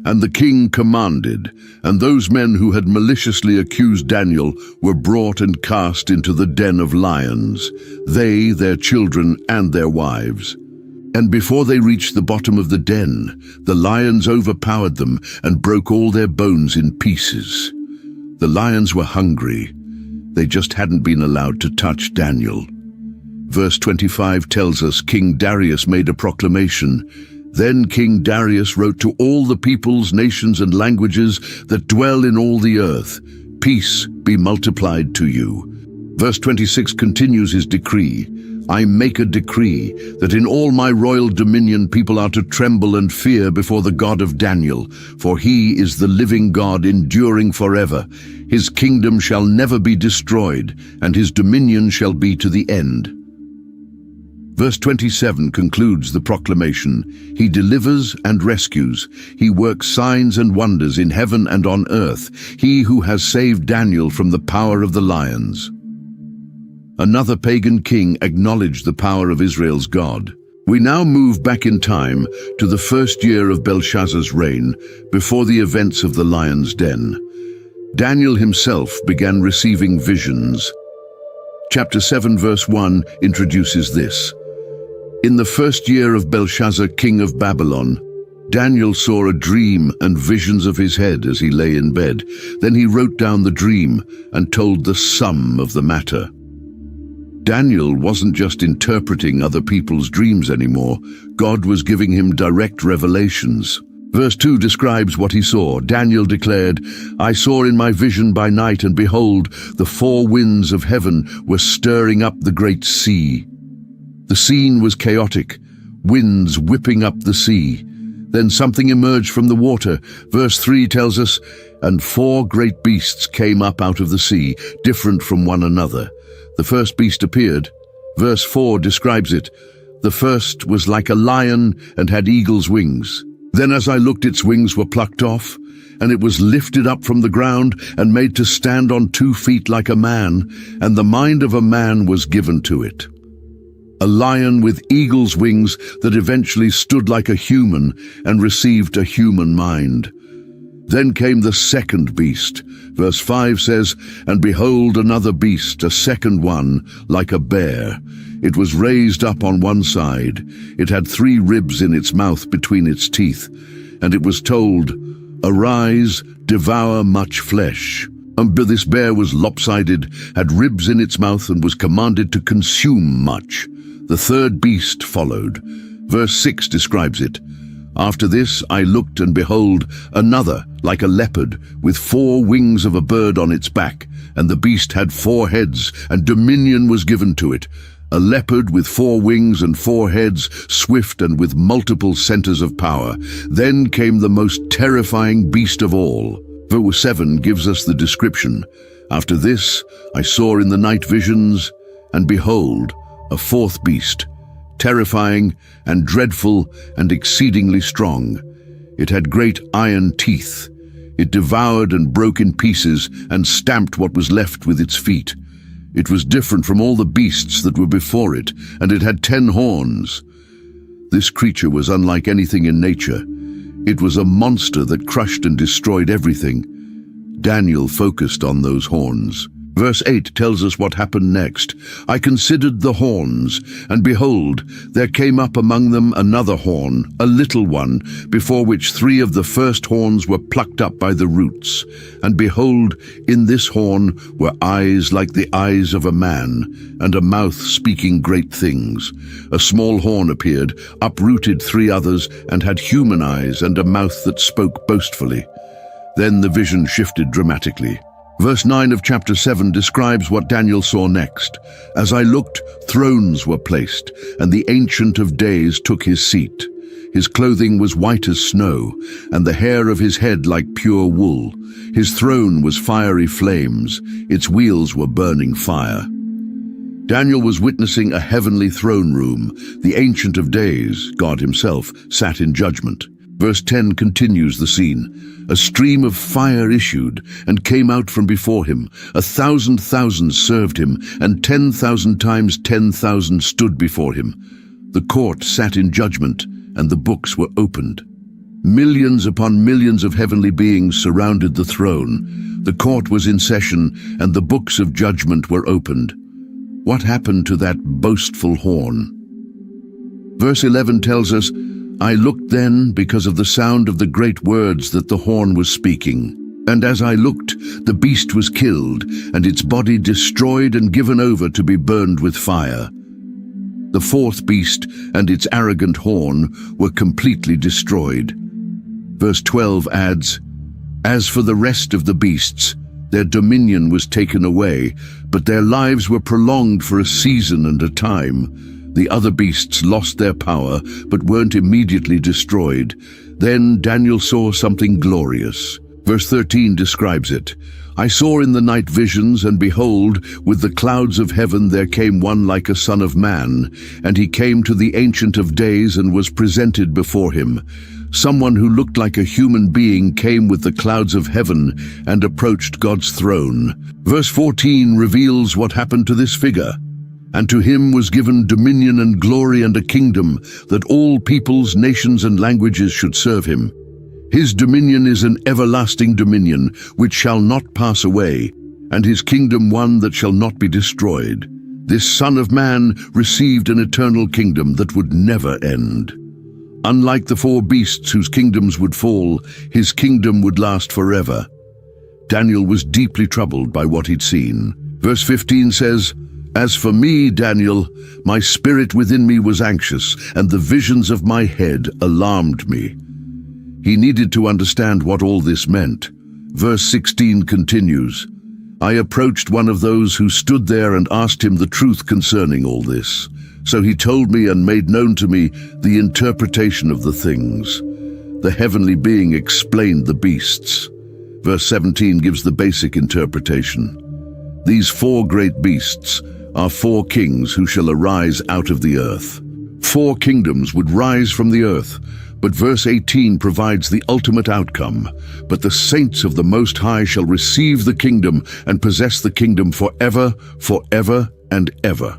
"And the king commanded, and those men who had maliciously accused Daniel were brought and cast into the den of lions, they, their children, and their wives. And before they reached the bottom of the den, the lions overpowered them and broke all their bones in pieces." The lions were hungry. They just hadn't been allowed to touch Daniel. Verse 25 tells us King Darius made a proclamation. "Then King Darius wrote to all the peoples, nations, and languages that dwell in all the earth, 'Peace be multiplied to you.'" Verse 26 continues his decree. "I make a decree that in all my royal dominion people are to tremble and fear before the God of Daniel, for he is the living God, enduring forever. His kingdom shall never be destroyed, and his dominion shall be to the end." Verse 27 concludes the proclamation. "He delivers and rescues. He works signs and wonders in heaven and on earth. He who has saved Daniel from the power of the lions." Another pagan king acknowledged the power of Israel's God. We now move back in time to the first year of Belshazzar's reign, before the events of the lion's den. Daniel himself began receiving visions. Chapter 7 verse 1 introduces this. In the first year of Belshazzar, king of Babylon, Daniel saw a dream and visions of his head as he lay in bed. Then he wrote down the dream and told the sum of the matter. Daniel wasn't just interpreting other people's dreams anymore. God was giving him direct revelations. Verse 2 describes what he saw. Daniel declared, "I saw in my vision by night, and behold, the four winds of heaven were stirring up the great sea." The scene was chaotic, winds whipping up the sea. Then something emerged from the water. Verse 3 tells us, "And four great beasts came up out of the sea, different from one another." The first beast appeared. Verse 4 describes it. "The first was like a lion and had eagle's wings. Then as I looked, its wings were plucked off, and it was lifted up from the ground and made to stand on 2 feet like a man, and the mind of a man was given to it." A lion with eagle's wings that eventually stood like a human and received a human mind. Then came the second beast. Verse 5 says, "And behold, another beast, a second one, like a bear. It was raised up on one side. It had 3 ribs in its mouth between its teeth. And it was told, 'Arise, devour much flesh.' And this bear was lopsided, had ribs in its mouth, and was commanded to consume much. The third beast followed." Verse 6 describes it. "After this I looked, and behold, another, like a leopard, with 4 wings of a bird on its back. And the beast had 4 heads, and dominion was given to it. A leopard with 4 wings and 4 heads, swift and with multiple centers of power. Then came the most terrifying beast of all." Verse 7 gives us the description. "After this I saw in the night visions, and behold, a 4th beast, terrifying and dreadful and exceedingly strong. It had great iron teeth. It devoured and broke in pieces and stamped what was left with its feet. It was different from all the beasts that were before it, and it had 10 horns. This creature was unlike anything in nature. It was a monster that crushed and destroyed everything." Daniel focused on those horns. Verse 8 tells us what happened next. "I considered the horns, and behold, there came up among them another horn, a little one, before which 3 of the first horns were plucked up by the roots. And behold, in this horn were eyes like the eyes of a man, and a mouth speaking great things. A small horn appeared, uprooted 3 others, and had human eyes and a mouth that spoke boastfully." Then the vision shifted dramatically. Verse 9 of chapter 7 describes what Daniel saw next. "As I looked, thrones were placed, and the Ancient of Days took his seat. His clothing was white as snow, and the hair of his head like pure wool. His throne was fiery flames, its wheels were burning fire." Daniel was witnessing a heavenly throne room. The Ancient of Days, God himself, sat in judgment. Verse 10 continues the scene. "A stream of fire issued and came out from before him. 1,000,000 served him, and 10,000 times 10,000 stood before him. The court sat in judgment, and the books were opened. Millions upon millions of heavenly beings surrounded the throne. The court was in session, and the books of judgment were opened." What happened to that boastful horn? Verse 11 tells us, "I looked then because of the sound of the great words that the horn was speaking. And as I looked, the beast was killed, and its body destroyed and given over to be burned with fire. The 4th beast and its arrogant horn were completely destroyed." Verse 12 adds, "As for the rest of the beasts, their dominion was taken away, but their lives were prolonged for a season and a time. The other beasts lost their power, but weren't immediately destroyed. Then Daniel saw something glorious." Verse 13 describes it. "I saw in the night visions, and behold, with the clouds of heaven there came one like a son of man, and he came to the Ancient of Days and was presented before him. Someone who looked like a human being came with the clouds of heaven and approached God's throne." Verse 14 reveals what happened to this figure. "And to him was given dominion and glory and a kingdom, that all peoples, nations, and languages should serve him. His dominion is an everlasting dominion which shall not pass away, and his kingdom one that shall not be destroyed. This Son of Man received an eternal kingdom that would never end. Unlike the four beasts whose kingdoms would fall, his kingdom would last forever. Daniel was deeply troubled by what he'd seen. Verse 15 says, "As for me, Daniel, my spirit within me was anxious, and the visions of my head alarmed me." He needed to understand what all this meant. Verse 16 continues, "I approached one of those who stood there and asked him the truth concerning all this. So he told me and made known to me the interpretation of the things. The heavenly being explained the beasts." Verse 17 gives the basic interpretation. These four great beasts are four kings who shall arise out of the earth. Four kingdoms would rise from the earth, but verse 18 provides the ultimate outcome. "But the saints of the Most High shall receive the kingdom and possess the kingdom forever, forever, and ever."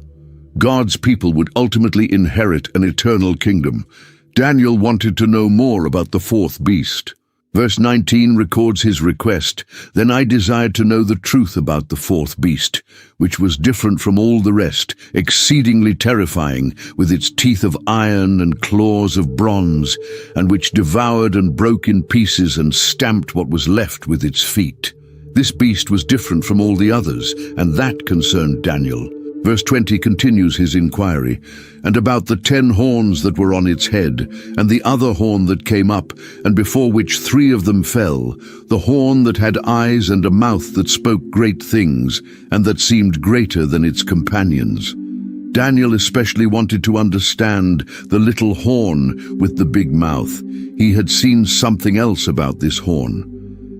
God's people would ultimately inherit an eternal kingdom. Daniel wanted to know more about the fourth beast. Verse 19 records his request, "Then I desired to know the truth about the fourth beast, which was different from all the rest, exceedingly terrifying, with its teeth of iron and claws of bronze, and which devoured and broke in pieces and stamped what was left with its feet." This beast was different from all the others, and that concerned Daniel. Verse 20 continues his inquiry, "And about the 10 horns that were on its head, and the other horn that came up, and before which 3 of them fell, the horn that had eyes and a mouth that spoke great things, and that seemed greater than its companions." Daniel especially wanted to understand the little horn with the big mouth. He had seen something else about this horn.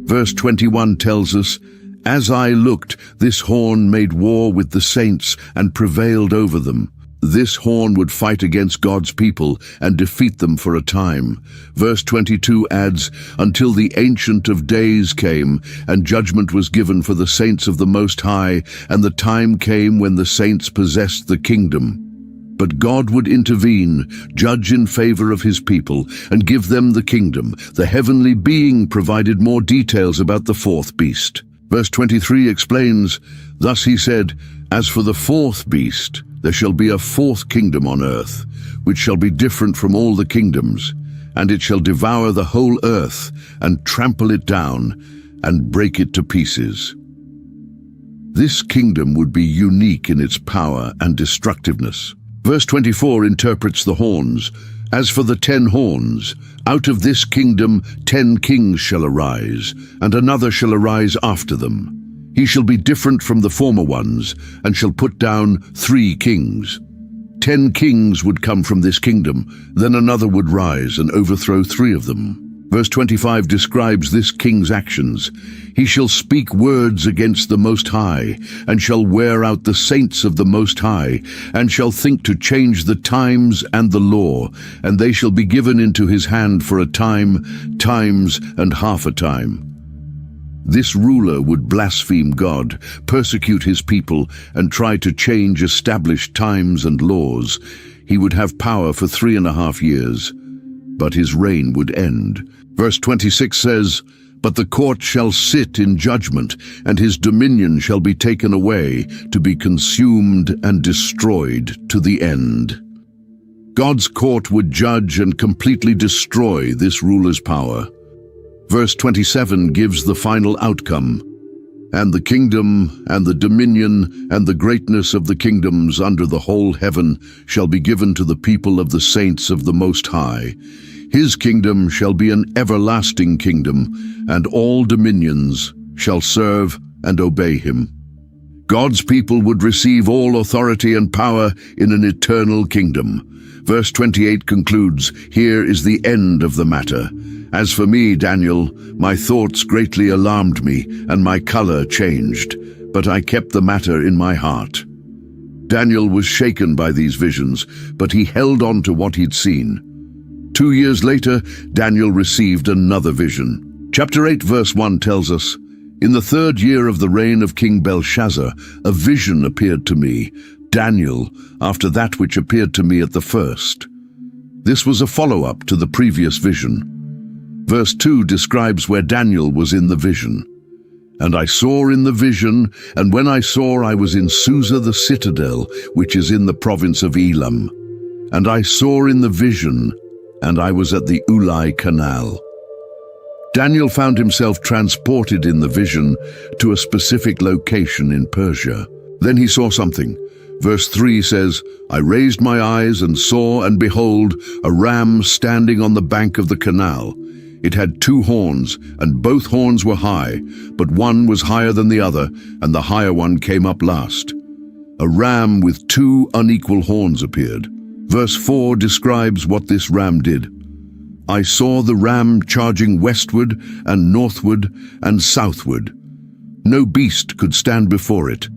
Verse 21 tells us, "As I looked, this horn made war with the saints and prevailed over them." This horn would fight against God's people and defeat them for a time. Verse 22 adds, "Until the Ancient of Days came, and judgment was given for the saints of the Most High, and the time came when the saints possessed the kingdom." But God would intervene, judge in favor of his people, and give them the kingdom. The heavenly being provided more details about the fourth beast. Verse 23 explains, "Thus he said, As for the fourth beast, there shall be a fourth kingdom on earth, which shall be different from all the kingdoms, and it shall devour the whole earth, and trample it down, and break it to pieces." This kingdom would be unique in its power and destructiveness. Verse 24 interprets the horns. "As for the 10 horns, out of this kingdom 10 kings shall arise, and another shall arise after them. He shall be different from the former ones, and shall put down 3 kings. 10 kings would come from this kingdom, then another would rise and overthrow 3 of them." Verse 25 describes this king's actions. "He shall speak words against the Most High, and shall wear out the saints of the Most High, and shall think to change the times and the law, and they shall be given into his hand for a time, times, and half a time." This ruler would blaspheme God, persecute his people, and try to change established times and laws. He would have power for 3.5 years, but his reign would end. Verse 26 says, "But the court shall sit in judgment, and his dominion shall be taken away, to be consumed and destroyed to the end." God's court would judge and completely destroy this ruler's power. Verse 27 gives the final outcome. "And the kingdom, and the dominion, and the greatness of the kingdoms under the whole heaven shall be given to the people of the saints of the Most High. His kingdom shall be an everlasting kingdom, and all dominions shall serve and obey him." God's people would receive all authority and power in an eternal kingdom. Verse 28 concludes, "Here is the end of the matter. As for me, Daniel, my thoughts greatly alarmed me, and my color changed, but I kept the matter in my heart." Daniel was shaken by these visions, but he held on to what he'd seen. 2 years later, Daniel received another vision. Chapter 8, verse 1 tells us, "In the 3rd year of the reign of King Belshazzar, a vision appeared to me, Daniel, after that which appeared to me at the first." This was a follow-up to the previous vision. Verse 2 describes where Daniel was in the vision. And I saw in the vision, and when I saw, I was in Susa the citadel, which is in the province of Elam. And I saw in the vision, and I was at the Ulai Canal. Daniel found himself transported in the vision to a specific location in Persia. Then he saw something. Verse 3 says, I raised my eyes and saw, and behold, a ram standing on the bank of the canal. It had 2 horns, and both horns were high, but one was higher than the other, and the higher one came up last. A ram with 2 unequal horns appeared. Verse 4 describes what this ram did. I saw the ram charging westward and northward and southward. No beast could stand before it,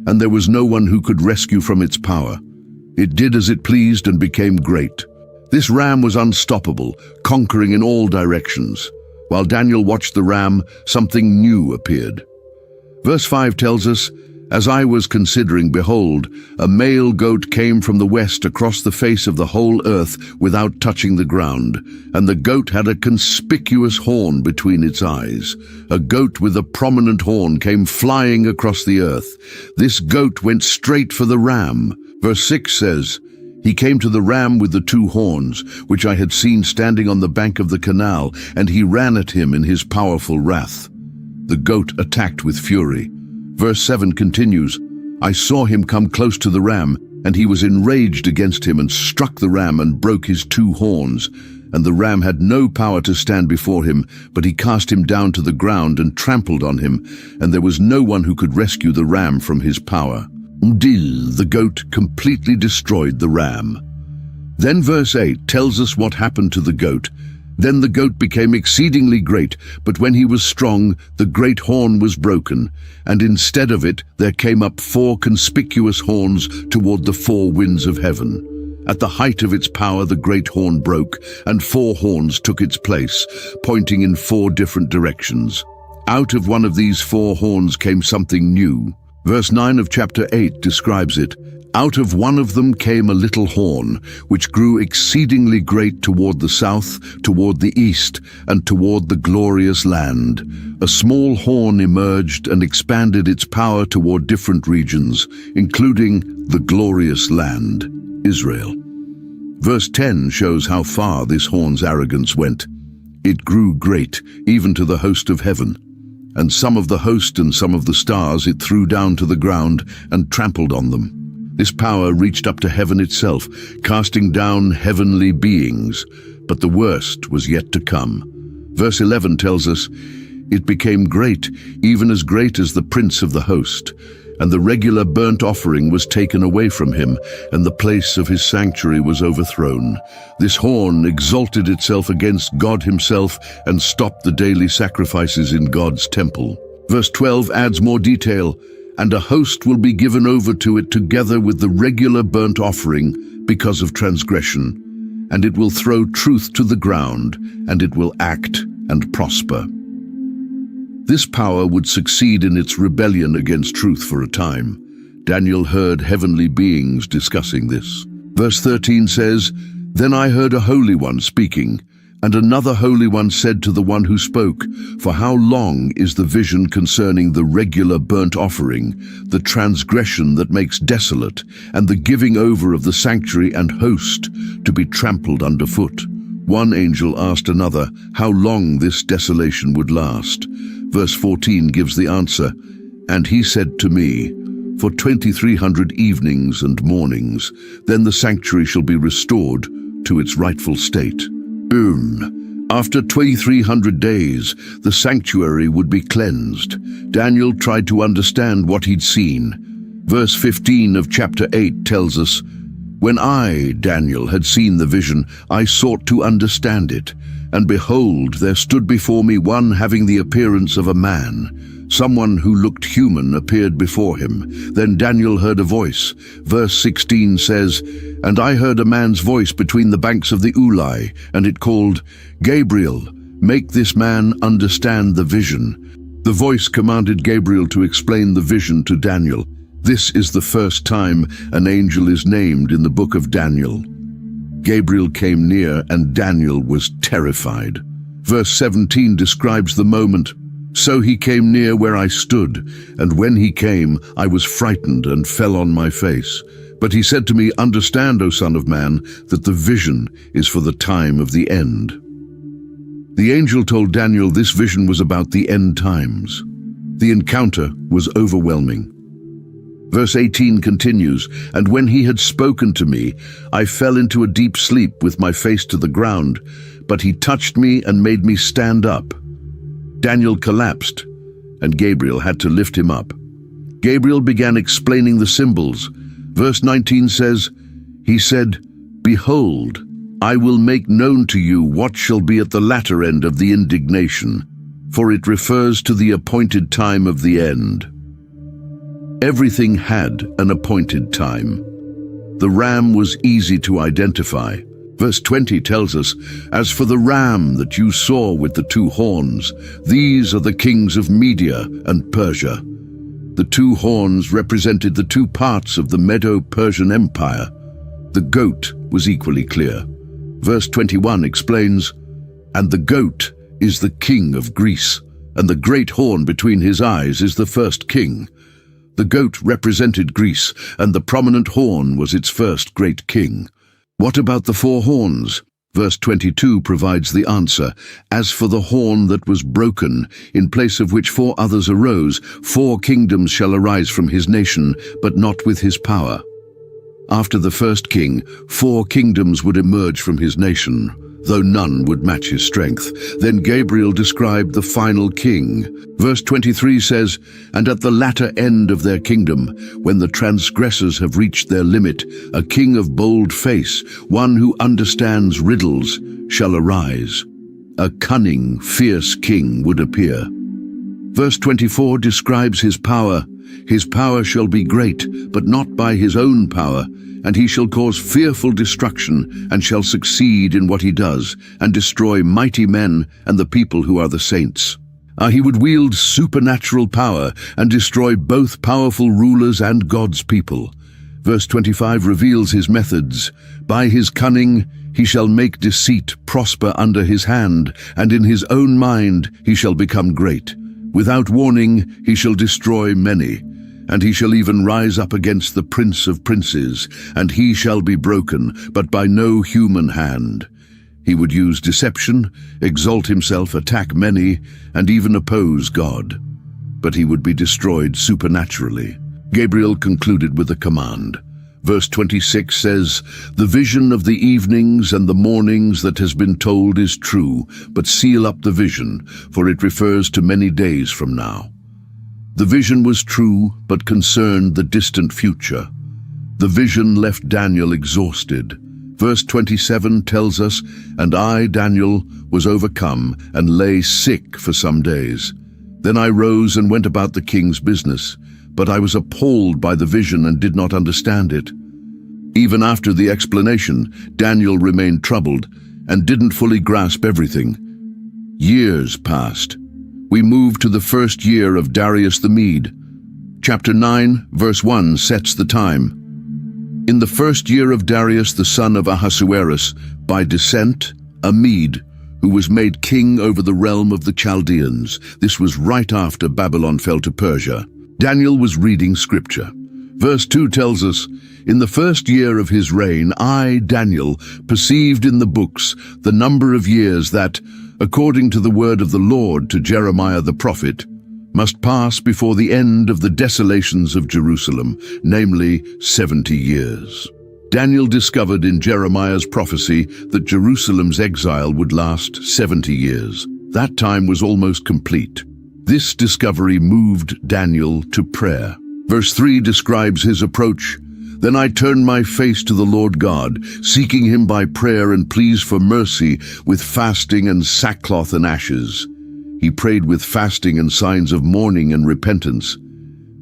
and there was no one who could rescue from its power. It did as it pleased and became great. This ram was unstoppable, conquering in all directions. While Daniel watched the ram, something new appeared. Verse 5 tells us, as I was considering, behold, a male goat came from the west across the face of the whole earth without touching the ground, and the goat had a conspicuous horn between its eyes. A goat with a prominent horn came flying across the earth. This goat went straight for the ram. Verse 6 says, he came to the ram with the 2 horns, which I had seen standing on the bank of the canal, and he ran at him in his powerful wrath. The goat attacked with fury. Verse 7 continues, I saw him come close to the ram, and he was enraged against him and struck the ram and broke his 2 horns. And the ram had no power to stand before him, but he cast him down to the ground and trampled on him, and there was no one who could rescue the ram from his power. Until the goat completely destroyed the ram. Then verse 8 tells us what happened to the goat. Then the goat became exceedingly great, but when he was strong, the great horn was broken, and instead of it there came up 4 conspicuous horns toward the 4 winds of heaven. At the height of its power the great horn broke, and 4 horns took its place, pointing in 4 different directions. Out of one of these 4 horns came something new. Verse 9 of chapter 8 describes it. Out of one of them came a little horn, which grew exceedingly great toward the south, toward the east, and toward the glorious land. A small horn emerged and expanded its power toward different regions, including the glorious land, Israel. Verse 10 shows how far this horn's arrogance went. It grew great, even to the host of heaven. And some of the host and some of the stars it threw down to the ground and trampled on them. This power reached up to heaven itself, casting down heavenly beings, but the worst was yet to come. Verse 11 tells us, it became great, even as great as the prince of the host, and the regular burnt offering was taken away from him, and the place of his sanctuary was overthrown. This horn exalted itself against God himself and stopped the daily sacrifices in God's temple. Verse 12 adds more detail, and a host will be given over to it together with the regular burnt offering because of transgression, and it will throw truth to the ground, and it will act and prosper. This power would succeed in its rebellion against truth for a time. Daniel heard heavenly beings discussing this. Verse 13 says, Then I heard a holy one speaking, and another holy one said to the one who spoke, For how long is the vision concerning the regular burnt offering, the transgression that makes desolate, and the giving over of the sanctuary and host to be trampled underfoot? One angel asked another how long this desolation would last. Verse 14 gives the answer, And he said to me, For 2,300 evenings and mornings, then the sanctuary shall be restored to its rightful state. Boom! After 2,300 days, the sanctuary would be cleansed. Daniel tried to understand what he'd seen. Verse 15 of chapter 8 tells us, When I, Daniel, had seen the vision, I sought to understand it. And behold, there stood before me one having the appearance of a man. Someone who looked human appeared before him. Then Daniel heard a voice. Verse 16 says, And I heard a man's voice between the banks of the Ulai, and it called, Gabriel, make this man understand the vision. The voice commanded Gabriel to explain the vision to Daniel. This is the first time an angel is named in the book of Daniel. Gabriel came near, and Daniel was terrified. Verse 17 describes the moment. So he came near where I stood, and when he came, I was frightened and fell on my face. But he said to me, Understand, O Son of Man, that the vision is for the time of the end. The angel told Daniel this vision was about the end times. The encounter was overwhelming. Verse 18 continues, And when he had spoken to me, I fell into a deep sleep with my face to the ground, but he touched me and made me stand up. Daniel collapsed, and Gabriel had to lift him up. Gabriel began explaining the symbols. Verse 19 says, He said, Behold, I will make known to you what shall be at the latter end of the indignation, for it refers to the appointed time of the end. Everything had an appointed time. The ram was easy to identify. Verse 20 tells us, As for the ram that you saw with the two horns, these are the kings of Media and Persia. The two horns represented the two parts of the Medo-Persian Empire. The goat was equally clear. Verse 21 explains, And the goat is the king of Greece, and the great horn between his eyes is the first king. The goat represented Greece, and the prominent horn was its first great king. What about the four horns? Verse 22 provides the answer. As for the horn that was broken, in place of which four others arose, 4 kingdoms shall arise from his nation, but not with his power. After the first king, 4 kingdoms would emerge from his nation, though none would match his strength. Then Gabriel described the final king. Verse 23 says, And at the latter end of their kingdom, when the transgressors have reached their limit, a king of bold face, one who understands riddles, shall arise. A cunning, fierce king would appear. Verse 24 describes his power. His power shall be great, but not by his own power, and he shall cause fearful destruction, and shall succeed in what he does, and destroy mighty men and the people who are the saints. He would wield supernatural power and destroy both powerful rulers and God's people. Verse 25 reveals his methods. By his cunning he shall make deceit prosper under his hand, and in his own mind he shall become great. Without warning he shall destroy many. And he shall even rise up against the Prince of Princes, and he shall be broken, but by no human hand. He would use deception, exalt himself, attack many, and even oppose God. But he would be destroyed supernaturally. Gabriel concluded with a command. Verse 26 says, The vision of the evenings and the mornings that has been told is true, but seal up the vision, for it refers to many days from now. The vision was true, but concerned the distant future. The vision left Daniel exhausted. Verse 27 tells us, And I, Daniel, was overcome and lay sick for some days. Then I rose and went about the king's business, but I was appalled by the vision and did not understand it. Even after the explanation, Daniel remained troubled and didn't fully grasp everything. Years passed. We move to the first year of Darius the Mede. Chapter 9, verse 1 sets the time. In the first year of Darius the son of Ahasuerus, by descent, a Mede, who was made king over the realm of the Chaldeans. This was right after Babylon fell to Persia. Daniel was reading scripture. Verse 2 tells us, In the first year of his reign, I, Daniel, perceived in the books the number of years that, according to the word of the Lord to Jeremiah the prophet, must pass before the end of the desolations of Jerusalem, namely 70 years. Daniel discovered in Jeremiah's prophecy that Jerusalem's exile would last 70 years. That time was almost complete. This discovery moved Daniel to prayer. Verse 3 describes his approach. Then I turned my face to the Lord God, seeking him by prayer and pleas for mercy with fasting and sackcloth and ashes. He prayed with fasting and signs of mourning and repentance.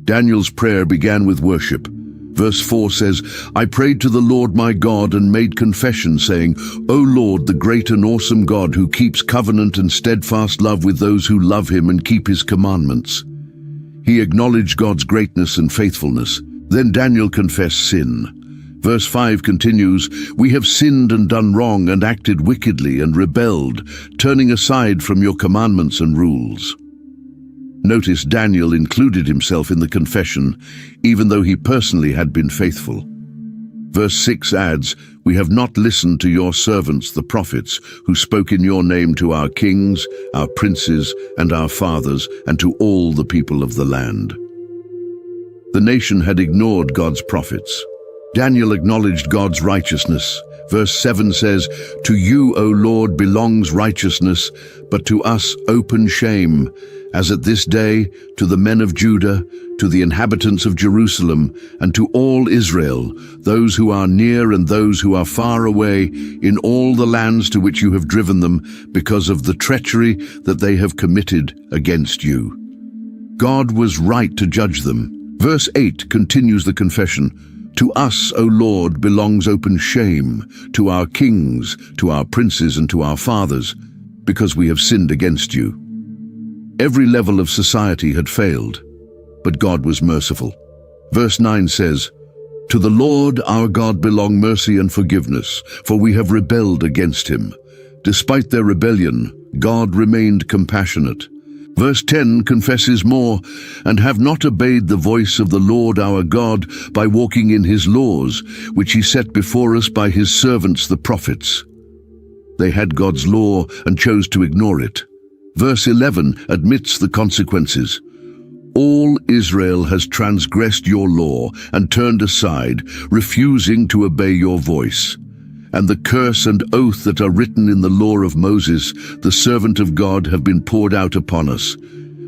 Daniel's prayer began with worship. Verse 4 says, I prayed to the Lord my God and made confession, saying, O Lord, the great and awesome God who keeps covenant and steadfast love with those who love him and keep his commandments. He acknowledged God's greatness and faithfulness. Then Daniel confessed sin. Verse 5 continues, "We have sinned and done wrong and acted wickedly and rebelled, turning aside from your commandments and rules." Notice Daniel included himself in the confession, even though he personally had been faithful. Verse 6 adds, "We have not listened to your servants, the prophets, who spoke in your name to our kings, our princes, and our fathers, and to all the people of the land." The nation had ignored God's prophets. Daniel acknowledged God's righteousness. Verse 7 says, "To you, O Lord, belongs righteousness, but to us open shame, as at this day to the men of Judah, to the inhabitants of Jerusalem, and to all Israel, those who are near and those who are far away, in all the lands to which you have driven them, because of the treachery that they have committed against you." God was right to judge them. Verse 8 continues the confession, "To us, O Lord, belongs open shame, to our kings, to our princes, and to our fathers, because we have sinned against you." Every level of society had failed, but God was merciful. Verse 9 says, "To the Lord our God belong mercy and forgiveness, for we have rebelled against him." Despite their rebellion, God remained compassionate. Verse 10 confesses more, "And have not obeyed the voice of the Lord our God by walking in his laws, which he set before us by his servants the prophets." They had God's law and chose to ignore it. Verse 11 admits the consequences. "All Israel has transgressed your law and turned aside, refusing to obey your voice. And the curse and oath that are written in the law of Moses, the servant of God, have been poured out upon us,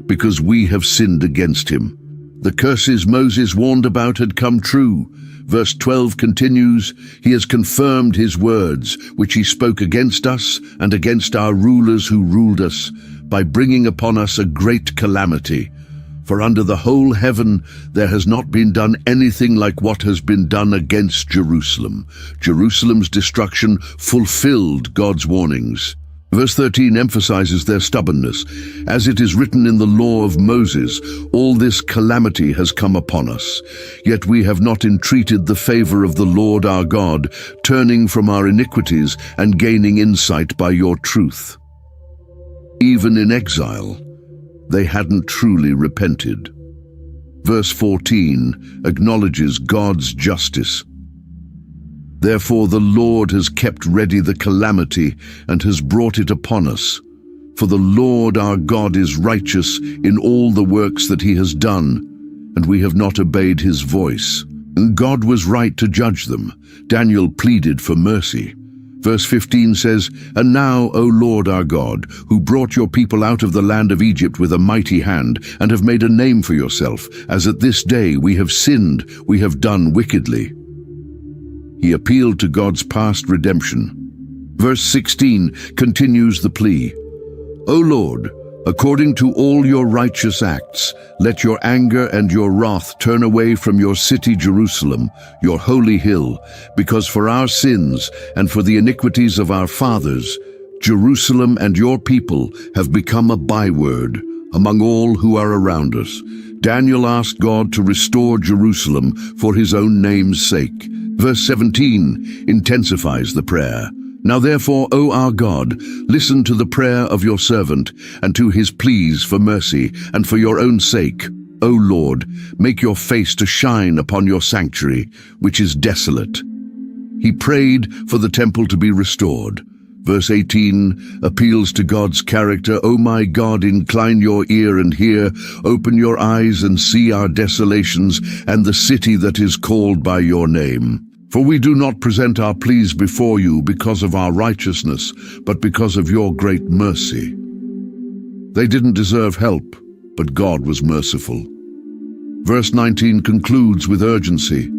because we have sinned against him." The curses Moses warned about had come true. Verse 12 continues, "He has confirmed his words, which he spoke against us and against our rulers who ruled us, by bringing upon us a great calamity. For under the whole heaven there has not been done anything like what has been done against Jerusalem." Jerusalem's destruction fulfilled God's warnings. Verse 13 emphasizes their stubbornness. "As it is written in the law of Moses, all this calamity has come upon us. Yet we have not entreated the favor of the Lord our God, turning from our iniquities and gaining insight by your truth." Even in exile, they hadn't truly repented. Verse 14 acknowledges God's justice. "Therefore the Lord has kept ready the calamity and has brought it upon us. For the Lord our God is righteous in all the works that he has done, and we have not obeyed his voice." And God was right to judge them. Daniel pleaded for mercy. Verse 15 says, "And now, O Lord our God, who brought your people out of the land of Egypt with a mighty hand, and have made a name for yourself, as at this day we have sinned, we have done wickedly." He appealed to God's past redemption. Verse 16 continues the plea, "O Lord, according to all your righteous acts, let your anger and your wrath turn away from your city Jerusalem, your holy hill, because for our sins and for the iniquities of our fathers, Jerusalem and your people have become a byword among all who are around us." Daniel asked God to restore Jerusalem for his own name's sake. Verse 17 intensifies the prayer. "Now therefore, O our God, listen to the prayer of your servant, and to his pleas for mercy, and for your own sake. O Lord, make your face to shine upon your sanctuary, which is desolate." He prayed for the temple to be restored. Verse 18 appeals to God's character. "O my God, incline your ear and hear, open your eyes and see our desolations, and the city that is called by your name. For we do not present our pleas before you because of our righteousness, but because of your great mercy." They didn't deserve help, but God was merciful. Verse 19 concludes with urgency.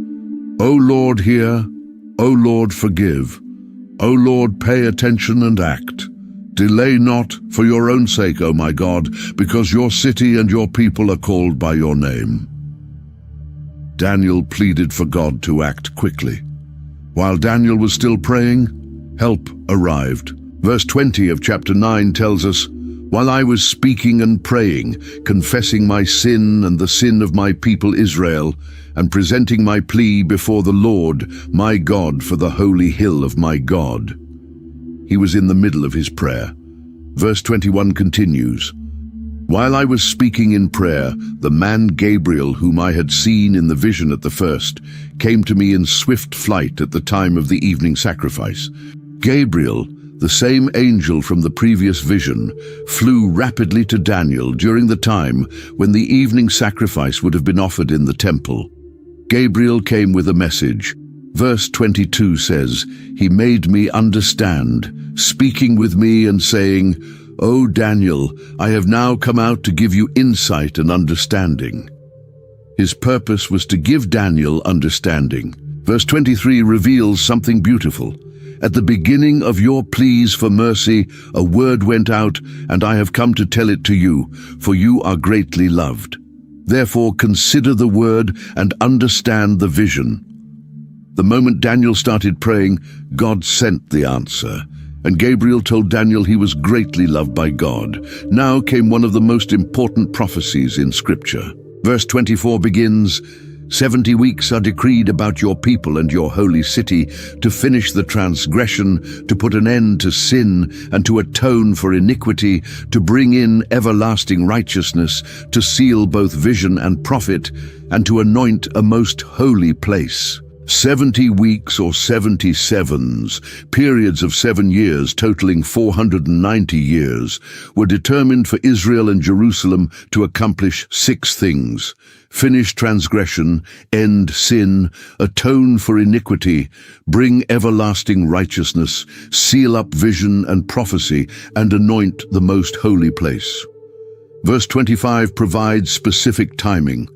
"O Lord, hear. O Lord, forgive. O Lord, pay attention and act. Delay not for your own sake, O my God, because your city and your people are called by your name." Daniel pleaded for God to act quickly. While Daniel was still praying, help arrived. Verse 20 of chapter 9 tells us, While I was speaking and praying, confessing my sin and the sin of my people Israel, and presenting my plea before the Lord, my God, for the holy hill of my God." He was in the middle of his prayer. Verse 21 continues, "While I was speaking in prayer, the man Gabriel, whom I had seen in the vision at the first, came to me in swift flight at the time of the evening sacrifice. Gabriel, the same angel from the previous vision, flew rapidly to Daniel during the time when the evening sacrifice would have been offered in the temple. Gabriel came with a message. Verse 22 says, "He made me understand, speaking with me and saying, 'O Daniel, I have now come out to give you insight and understanding.'" His purpose was to give Daniel understanding. Verse 23 reveals something beautiful. "At the beginning of your pleas for mercy, a word went out, and I have come to tell it to you, for you are greatly loved. Therefore consider the word and understand the vision." The moment Daniel started praying, God sent the answer, and Gabriel told Daniel he was greatly loved by God. Now came one of the most important prophecies in Scripture. Verse 24 begins, "70 weeks are decreed about your people and your holy city, to finish the transgression, to put an end to sin, and to atone for iniquity, to bring in everlasting righteousness, to seal both vision and prophet, and to anoint a most holy place." 70 weeks or 70 sevens, periods of 7 years totaling 490 years, were determined for Israel and Jerusalem to accomplish 6 things: finish transgression, end sin, atone for iniquity, bring everlasting righteousness, seal up vision and prophecy, and anoint the most holy place. Verse 25 provides specific timing.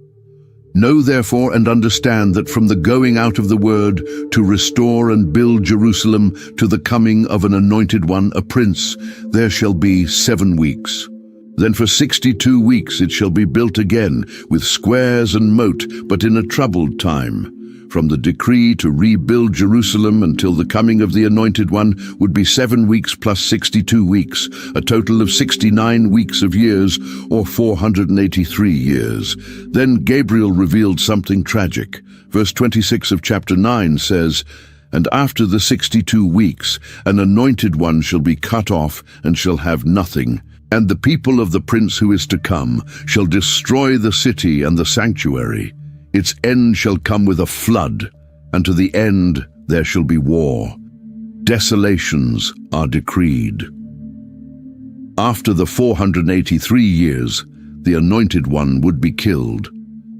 "Know therefore and understand that from the going out of the word to restore and build Jerusalem to the coming of an anointed one, a prince, there shall be 7 weeks. Then for 62 weeks it shall be built again, with squares and moat, but in a troubled time. From the decree to rebuild Jerusalem until the coming of the Anointed One would be 7 weeks plus 62 weeks, a total of 69 weeks of years, or 483 years. Then Gabriel revealed something tragic. Verse 26 of chapter 9 says, "And after the 62 weeks, an Anointed One shall be cut off and shall have nothing. And the people of the prince who is to come shall destroy the city and the sanctuary. Its end shall come with a flood, and to the end there shall be war. Desolations are decreed." After the 483 years, the Anointed One would be killed.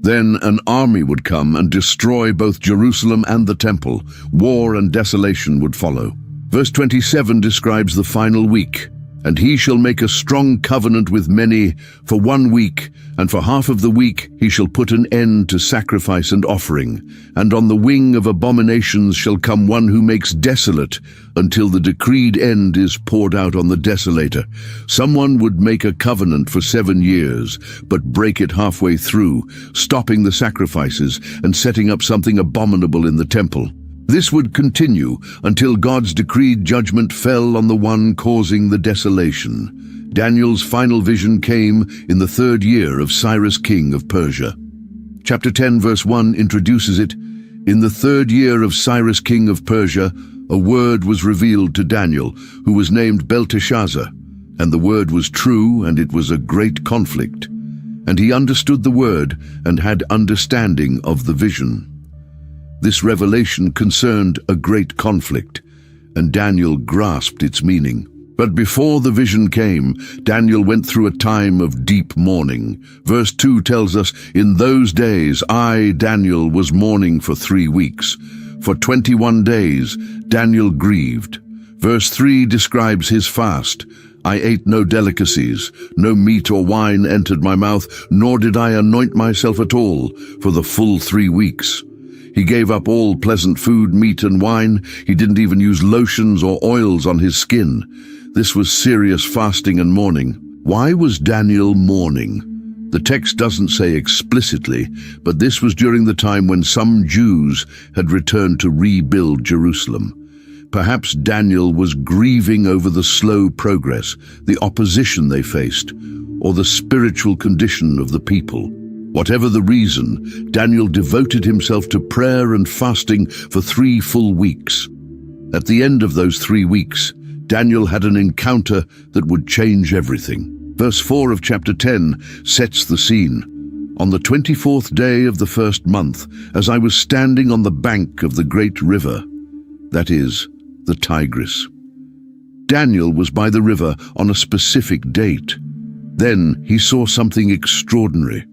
Then an army would come and destroy both Jerusalem and the temple. War and desolation would follow. Verse 27 describes the final week. "And he shall make a strong covenant with many for 1 week, and for half of the week he shall put an end to sacrifice and offering. And on the wing of abominations shall come one who makes desolate, until the decreed end is poured out on the desolator." Someone would make a covenant for 7 years, but break it halfway through, stopping the sacrifices and setting up something abominable in the temple. This would continue until God's decreed judgment fell on the one causing the desolation. Daniel's final vision came in the 3rd year of Cyrus, king of Persia. Chapter 10 verse 1 introduces it. "In the 3rd year of Cyrus, king of Persia, a word was revealed to Daniel, who was named Belteshazzar. And the word was true, and it was a great conflict. And he understood the word and had understanding of the vision." This revelation concerned a great conflict, and Daniel grasped its meaning. But before the vision came, Daniel went through a time of deep mourning. Verse 2 tells us, "In those days I, Daniel, was mourning for 3 weeks. For 21 days Daniel grieved." Verse 3 describes his fast. "I ate no delicacies, no meat or wine entered my mouth, nor did I anoint myself at all for the full 3 weeks. He gave up all pleasant food, meat and wine. He didn't even use lotions or oils on his skin." This was serious fasting and mourning. Why was Daniel mourning? The text doesn't say explicitly, but this was during the time when some Jews had returned to rebuild Jerusalem. Perhaps Daniel was grieving over the slow progress, the opposition they faced, or the spiritual condition of the people. Whatever the reason, Daniel devoted himself to prayer and fasting for 3 full weeks. At the end of those 3 weeks, Daniel had an encounter that would change everything. Verse 4 of chapter 10 sets the scene. On the 24th day of the first month, as I was standing on the bank of the great river, that is, the Tigris. Daniel was by the river on a specific date. Then he saw something extraordinary.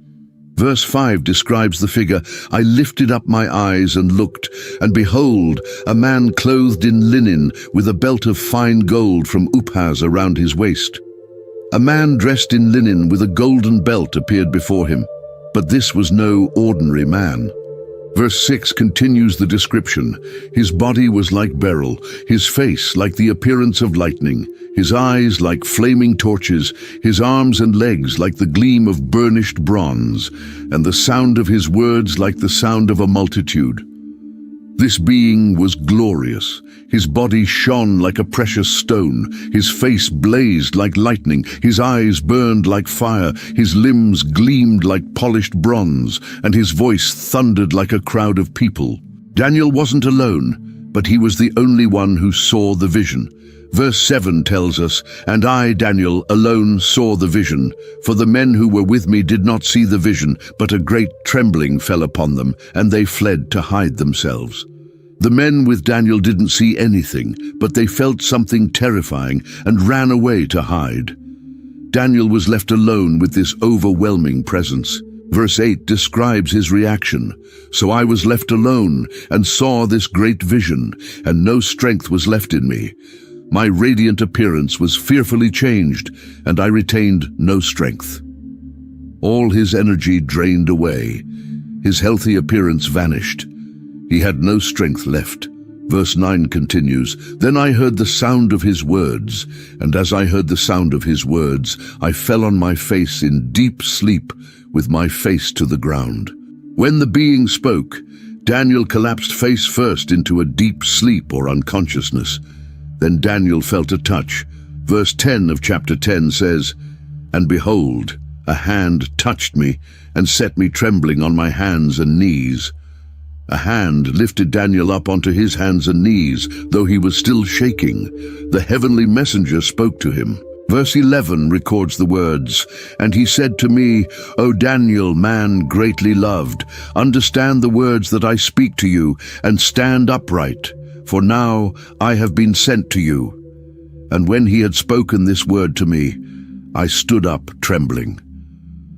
Verse 5 describes the figure. I lifted up my eyes and looked, and behold, a man clothed in linen with a belt of fine gold from Uphaz around his waist. A man dressed in linen with a golden belt appeared before him. But this was no ordinary man. Verse 6 continues the description. His body was like beryl, his face like the appearance of lightning, his eyes like flaming torches, his arms and legs like the gleam of burnished bronze, and the sound of his words like the sound of a multitude. This being was glorious. His body shone like a precious stone. His face blazed like lightning. His eyes burned like fire. His limbs gleamed like polished bronze, and his voice thundered like a crowd of people. Daniel wasn't alone, but he was the only one who saw the vision. Verse 7 tells us, and I, Daniel, alone saw the vision, for the men who were with me did not see the vision, but a great trembling fell upon them, and they fled to hide themselves. The men with Daniel didn't see anything, but they felt something terrifying and ran away to hide. Daniel was left alone with this overwhelming presence. Verse 8 describes his reaction. So I was left alone and saw this great vision, and no strength was left in me. My radiant appearance was fearfully changed, and I retained no strength. All his energy drained away. His healthy appearance vanished. He had no strength left. Verse 9 continues, Then I heard the sound of his words, and as I heard the sound of his words, I fell on my face in deep sleep, with my face to the ground. When the being spoke, Daniel collapsed face first into a deep sleep or unconsciousness. Then Daniel felt a touch. Verse 10 of chapter 10 says, And behold, a hand touched me and set me trembling on my hands and knees. A hand lifted Daniel up onto his hands and knees, though he was still shaking. The heavenly messenger spoke to him. Verse 11 records the words, And he said to me, O Daniel, man greatly loved, understand the words that I speak to you, and stand upright, for now I have been sent to you. And when he had spoken this word to me, I stood up trembling.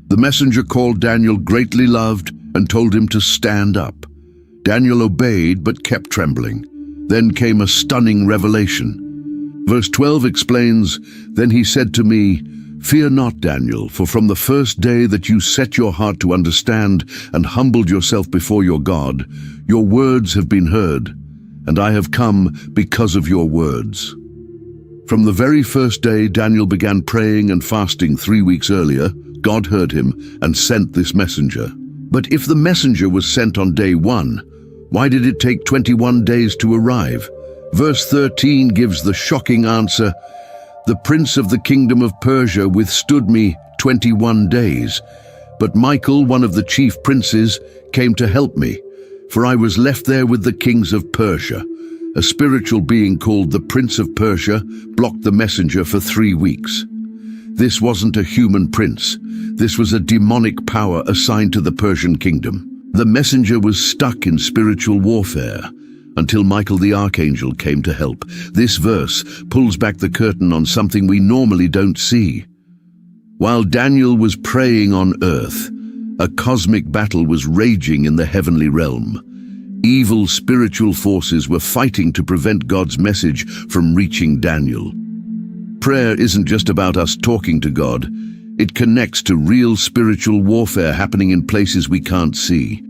The messenger called Daniel greatly loved and told him to stand up. Daniel obeyed but kept trembling. Then came a stunning revelation. Verse 12 explains, Then he said to me, Fear not, Daniel, for from the first day that you set your heart to understand and humbled yourself before your God, your words have been heard, and I have come because of your words. From the very first day Daniel began praying and fasting 3 weeks earlier, God heard him and sent this messenger. But if the messenger was sent on day 1, why did it take 21 days to arrive? Verse 13 gives the shocking answer, The prince of the kingdom of Persia withstood me 21 days, but Michael, one of the chief princes, came to help me, for I was left there with the kings of Persia. A spiritual being called the Prince of Persia blocked the messenger for 3 weeks. This wasn't a human prince. This was a demonic power assigned to the Persian kingdom. The messenger was stuck in spiritual warfare until Michael the archangel came to help. This verse pulls back the curtain on something we normally don't see. While Daniel was praying on earth, a cosmic battle was raging in the heavenly realm. Evil spiritual forces were fighting to prevent God's message from reaching Daniel. Prayer isn't just about us talking to God. It connects to real spiritual warfare happening in places we can't see.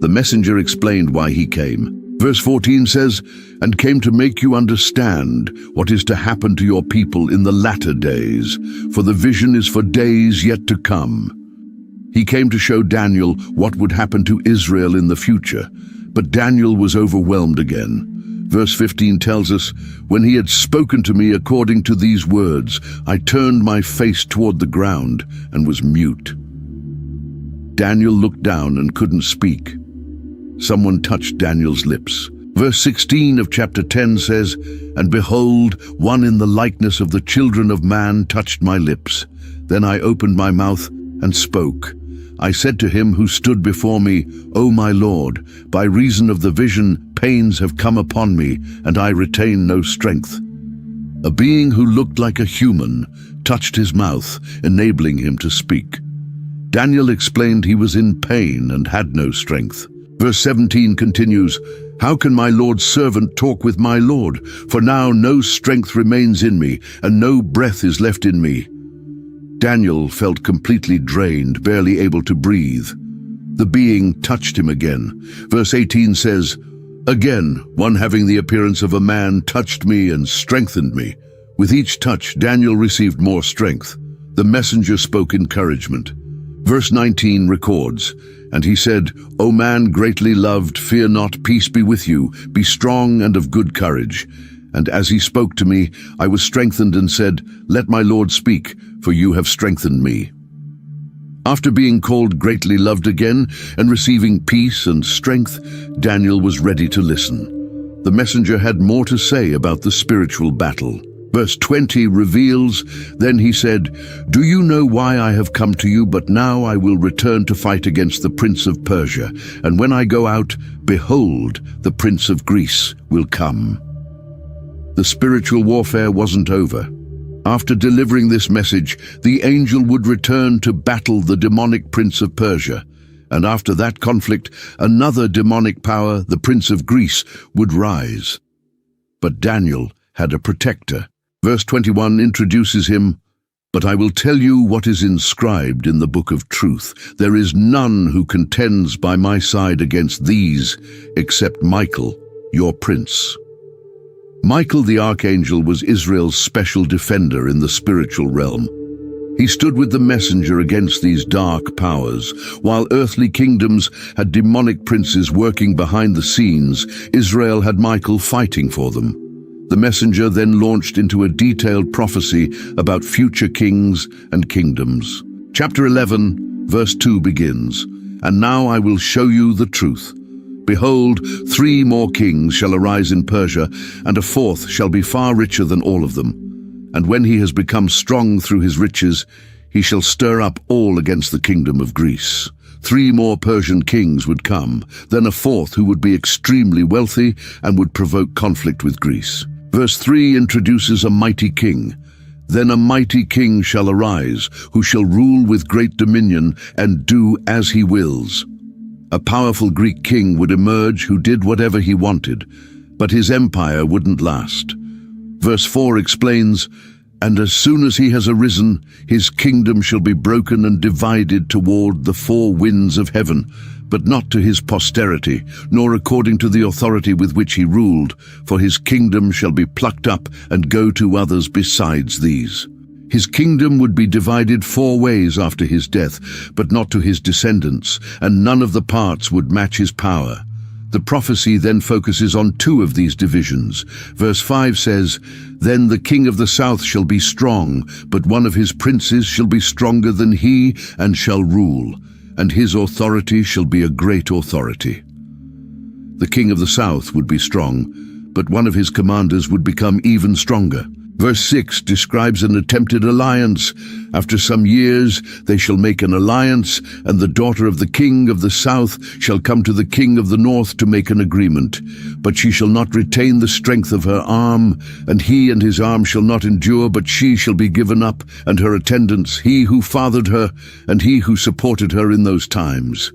The messenger explained why he came. Verse 14 says, And came to make you understand what is to happen to your people in the latter days, for the vision is for days yet to come. He came to show Daniel what would happen to Israel in the future, but Daniel was overwhelmed again. Verse 15 tells us, "When he had spoken to me according to these words, I turned my face toward the ground and was mute." Daniel looked down and couldn't speak. Someone touched Daniel's lips. Verse 16 of chapter 10 says, "And behold, one in the likeness of the children of man touched my lips. Then I opened my mouth and spoke. I said to him who stood before me, 'O my Lord, by reason of the vision, pains have come upon me, and I retain no strength.' A being who looked like a human touched his mouth, enabling him to speak. Daniel explained he was in pain and had no strength. Verse 17 continues, "How can my Lord's servant talk with my Lord? For now no strength remains in me, and no breath is left in me." Daniel felt completely drained, barely able to breathe. The being touched him again. Verse 18 says, "Again, one having the appearance of a man touched me and strengthened me. With each touch, Daniel received more strength. The messenger spoke encouragement." Verse 19 records, "And he said, 'O man greatly loved, fear not, peace be with you, be strong and of good courage.' And as he spoke to me, I was strengthened and said, 'Let my Lord speak, for you have strengthened me.'" After being called greatly loved again and receiving peace and strength, Daniel was ready to listen. The messenger had more to say about the spiritual battle. Verse 20 reveals, "Then he said, 'Do you know why I have come to you? But now I will return to fight against the prince of Persia. And when I go out, behold, the prince of Greece will come.'" The spiritual warfare wasn't over. After delivering this message, the angel would return to battle the demonic prince of Persia. And after that conflict, another demonic power, the prince of Greece, would rise. But Daniel had a protector. Verse 21 introduces him, "But I will tell you what is inscribed in the book of truth. There is none who contends by my side against these, except Michael, your prince." Michael the archangel was Israel's special defender in the spiritual realm. He stood with the messenger against these dark powers. While earthly kingdoms had demonic princes working behind the scenes, Israel had Michael fighting for them. The messenger then launched into a detailed prophecy about future kings and kingdoms. Chapter 11, verse 2 begins, "And now I will show you the truth. Behold, 3 more kings shall arise in Persia, and a 4th shall be far richer than all of them. And when he has become strong through his riches, he shall stir up all against the kingdom of Greece. 3 more Persian kings would come, then a 4th who would be extremely wealthy and would provoke conflict with Greece." Verse 3 introduces a mighty king. "Then a mighty king shall arise, who shall rule with great dominion and do as he wills." A powerful Greek king would emerge who did whatever he wanted, but his empire wouldn't last. Verse 4 explains, "And as soon as he has arisen, his kingdom shall be broken and divided toward the 4 winds of heaven, but not to his posterity, nor according to the authority with which he ruled, for his kingdom shall be plucked up and go to others besides these." His kingdom would be divided 4 ways after his death, but not to his descendants, and none of the parts would match his power. The prophecy then focuses on 2 of these divisions. Verse 5 says, "Then the king of the south shall be strong, but one of his princes shall be stronger than he, and shall rule, and his authority shall be a great authority." The king of the south would be strong, but one of his commanders would become even stronger. Verse 6 describes an attempted alliance. "After some years they shall make an alliance, and the daughter of the king of the south shall come to the king of the north to make an agreement. But she shall not retain the strength of her arm, and he and his arm shall not endure, but she shall be given up, and her attendants, he who fathered her, and he who supported her in those times."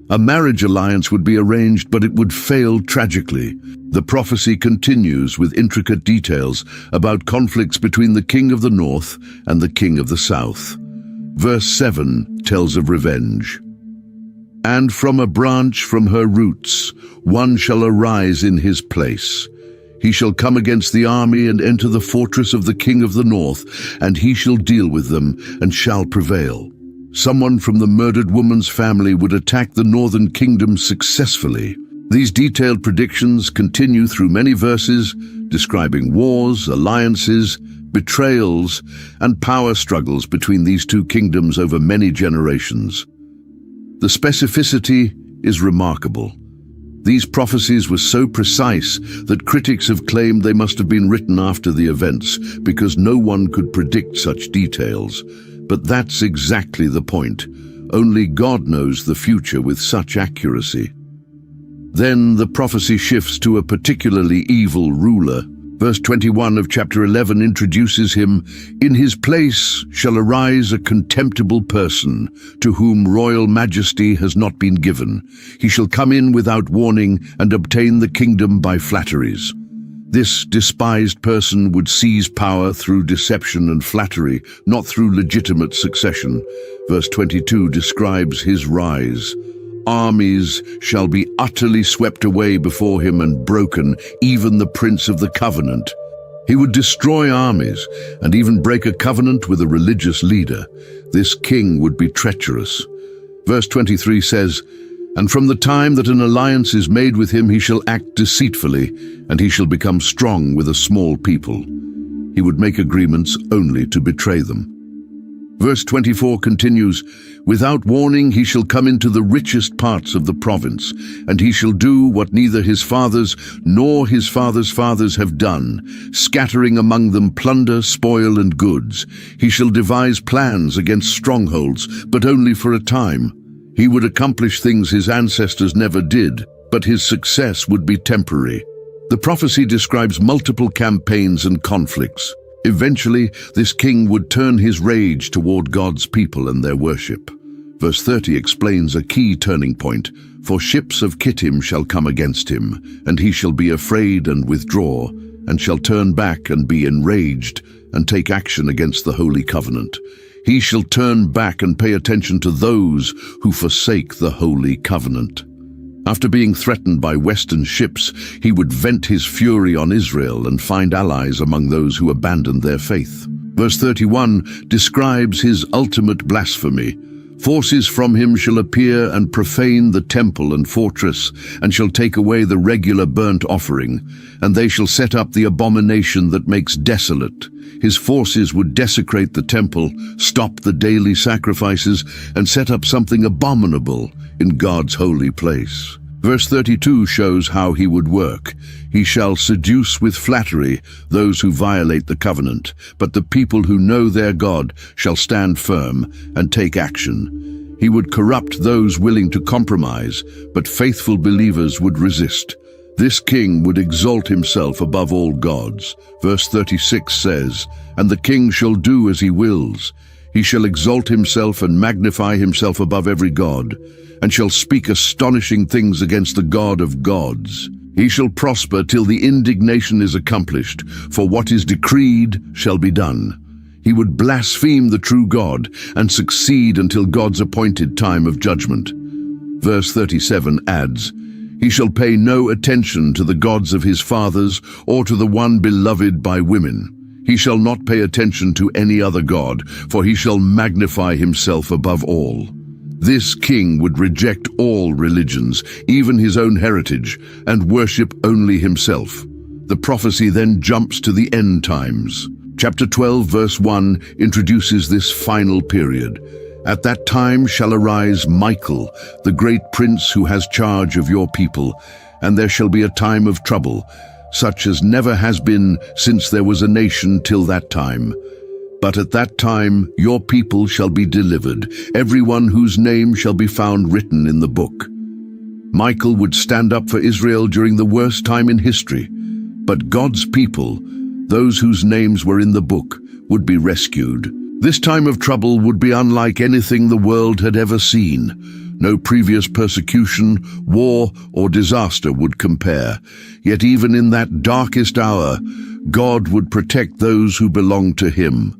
A marriage alliance would be arranged, but it would fail tragically. The prophecy continues with intricate details about conflicts between the king of the north and the king of the south. Verse 7 tells of revenge. "And from a branch from her roots, one shall arise in his place. He shall come against the army and enter the fortress of the king of the north, and he shall deal with them and shall prevail." Someone from the murdered woman's family would attack the northern kingdom successfully. These detailed predictions continue through many verses, describing wars, alliances, betrayals, and power struggles between these two kingdoms over many generations. The specificity is remarkable. These prophecies were so precise that critics have claimed they must have been written after the events because no one could predict such details. But that's exactly the point. Only God knows the future with such accuracy. Then the prophecy shifts to a particularly evil ruler. Verse 21 of chapter 11 introduces him. In his place shall arise a contemptible person, to whom royal majesty has not been given. He shall come in without warning and obtain the kingdom by flatteries. This despised person would seize power through deception and flattery, not through legitimate succession. Verse 22 describes his rise. Armies shall be utterly swept away before him and broken, even the prince of the covenant. He would destroy armies and even break a covenant with a religious leader. This king would be treacherous. Verse 23 says, And from the time that an alliance is made with him, he shall act deceitfully, and he shall become strong with a small people. He would make agreements only to betray them. Verse 24 continues, Without warning he shall come into the richest parts of the province, and he shall do what neither his fathers nor his fathers' fathers have done, scattering among them plunder, spoil, and goods. He shall devise plans against strongholds, but only for a time. He would accomplish things his ancestors never did, but his success would be temporary. The prophecy describes multiple campaigns and conflicts. Eventually, this king would turn his rage toward God's people and their worship. Verse 30 explains a key turning point. For ships of Kittim shall come against him, and he shall be afraid and withdraw, and shall turn back and be enraged, and take action against the holy covenant. He shall turn back and pay attention to those who forsake the holy covenant. After being threatened by Western ships, he would vent his fury on Israel and find allies among those who abandoned their faith. Verse 31 describes his ultimate blasphemy. Forces from him shall appear and profane the temple and fortress, and shall take away the regular burnt offering, and they shall set up the abomination that makes desolate. His forces would desecrate the temple, stop the daily sacrifices, and set up something abominable in God's holy place. Verse 32 shows how he would work. He shall seduce with flattery those who violate the covenant, but the people who know their God shall stand firm and take action. He would corrupt those willing to compromise, but faithful believers would resist. This king would exalt himself above all gods. Verse 36 says, And the king shall do as he wills. He shall exalt himself and magnify himself above every god, and shall speak astonishing things against the God of gods. He shall prosper till the indignation is accomplished, for what is decreed shall be done. He would blaspheme the true God and succeed until God's appointed time of judgment. Verse 37 adds, He shall pay no attention to the gods of his fathers or to the one beloved by women. He shall not pay attention to any other god, for he shall magnify himself above all. This king would reject all religions, even his own heritage, and worship only himself. The prophecy then jumps to the end times. Chapter 12, verse 1 introduces this final period. At that time shall arise Michael, the great prince who has charge of your people, and there shall be a time of trouble, such as never has been since there was a nation till that time. But at that time your people shall be delivered, everyone whose name shall be found written in the book. Michael would stand up for Israel during the worst time in history, but God's people, those whose names were in the book, would be rescued. This time of trouble would be unlike anything the world had ever seen. No previous persecution, war, or disaster would compare. Yet even in that darkest hour, God would protect those who belonged to him.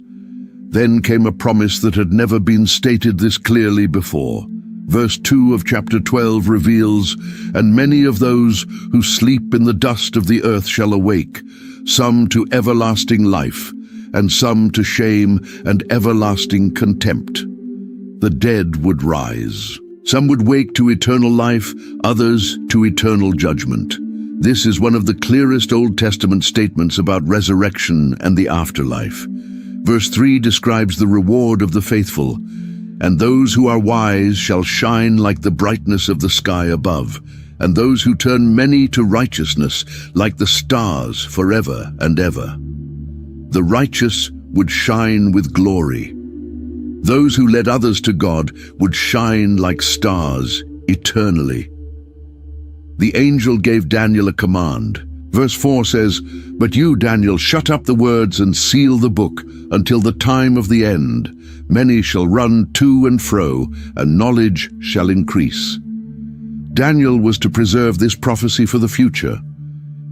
Then came a promise that had never been stated this clearly before. Verse 2 of chapter 12 reveals, And many of those who sleep in the dust of the earth shall awake, some to everlasting life, and some to shame and everlasting contempt. The dead would rise. Some would wake to eternal life, others to eternal judgment. This is one of the clearest Old Testament statements about resurrection and the afterlife. Verse 3 describes the reward of the faithful. And those who are wise shall shine like the brightness of the sky above, and those who turn many to righteousness like the stars forever and ever. The righteous would shine with glory. Those who led others to God would shine like stars eternally. The angel gave Daniel a command. Verse 4 says, "But you, Daniel, shut up the words and seal the book until the time of the end. Many shall run to and fro, and knowledge shall increase." Daniel was to preserve this prophecy for the future.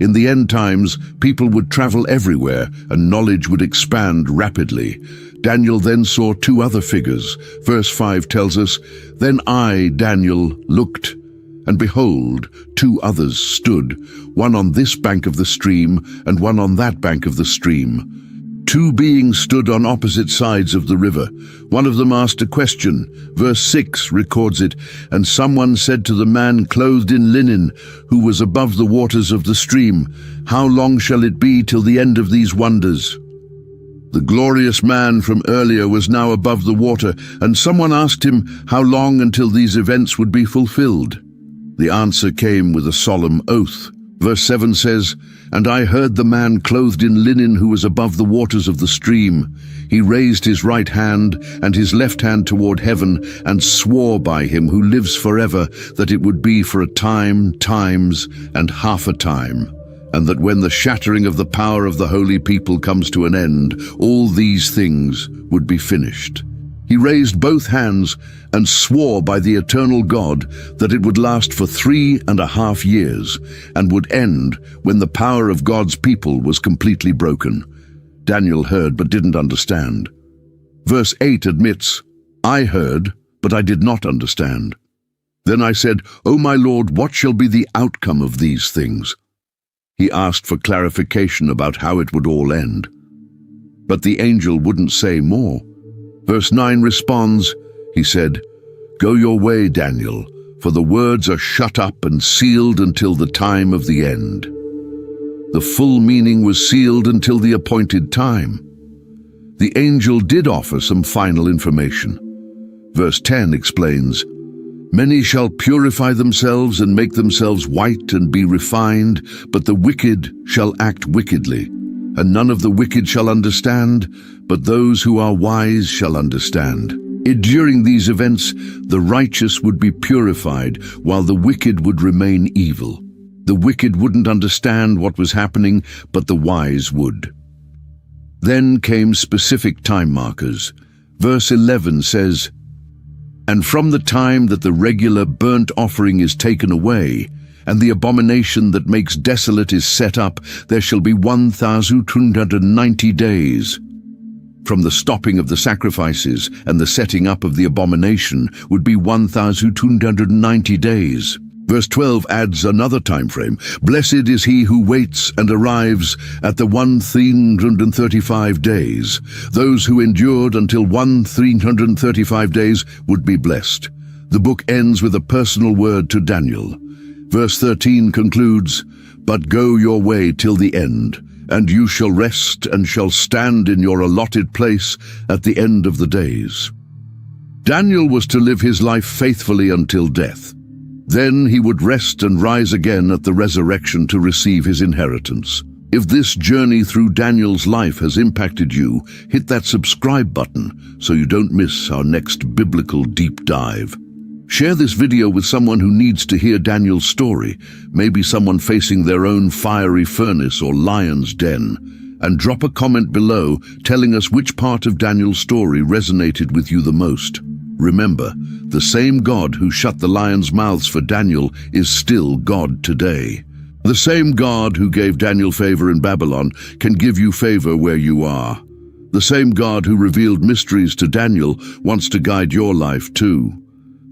In the end times, people would travel everywhere, and knowledge would expand rapidly. Daniel then saw two other figures. Verse 5 tells us, "Then I, Daniel, looked, and behold, two others stood, one on this bank of the stream, and one on that bank of the stream. Two beings stood on opposite sides of the river. One of them asked a question." Verse 6 records it, "And someone said to the man clothed in linen, who was above the waters of the stream, 'How long shall it be till the end of these wonders?'" The glorious man from earlier was now above the water, and someone asked him how long until these events would be fulfilled. The answer came with a solemn oath. Verse 7 says, "And I heard the man clothed in linen who was above the waters of the stream. He raised his right hand and his left hand toward heaven and swore by him who lives forever that it would be for a time, times, and half a time, and that when the shattering of the power of the holy people comes to an end, all these things would be finished." He raised both hands and swore by the eternal God that it would last for 3.5 years and would end when the power of God's people was completely broken. Daniel heard but didn't understand. Verse 8 admits, "I heard, but I did not understand. Then I said, 'O my Lord, what shall be the outcome of these things?'" He asked for clarification about how it would all end. But the angel wouldn't say more. Verse 9 responds, he said, "Go your way, Daniel, for the words are shut up and sealed until the time of the end." The full meaning was sealed until the appointed time. The angel did offer some final information. Verse 10 explains, "Many shall purify themselves and make themselves white and be refined, but the wicked shall act wickedly. And none of the wicked shall understand, but those who are wise shall understand." During these events, the righteous would be purified, while the wicked would remain evil. The wicked wouldn't understand what was happening, but the wise would. Then came specific time markers. Verse 11 says, "And from the time that the regular burnt offering is taken away, and the abomination that makes desolate is set up, there shall be 1,290 days. From the stopping of the sacrifices and the setting up of the abomination would be 1,290 days. Verse 12 adds another time frame. "Blessed is he who waits and arrives at the 1,335 days. Those who endured until 1,335 days would be blessed." The book ends with a personal word to Daniel. Verse 13 concludes, "But go your way till the end, and you shall rest and shall stand in your allotted place at the end of the days." Daniel was to live his life faithfully until death. Then he would rest and rise again at the resurrection to receive his inheritance. If this journey through Daniel's life has impacted you, hit that subscribe button so you don't miss our next biblical deep dive. Share this video with someone who needs to hear Daniel's story, maybe someone facing their own fiery furnace or lion's den, and drop a comment below telling us which part of Daniel's story resonated with you the most. Remember, the same God who shut the lions' mouths for Daniel is still God today. The same God who gave Daniel favor in Babylon can give you favor where you are. The same God who revealed mysteries to Daniel wants to guide your life too.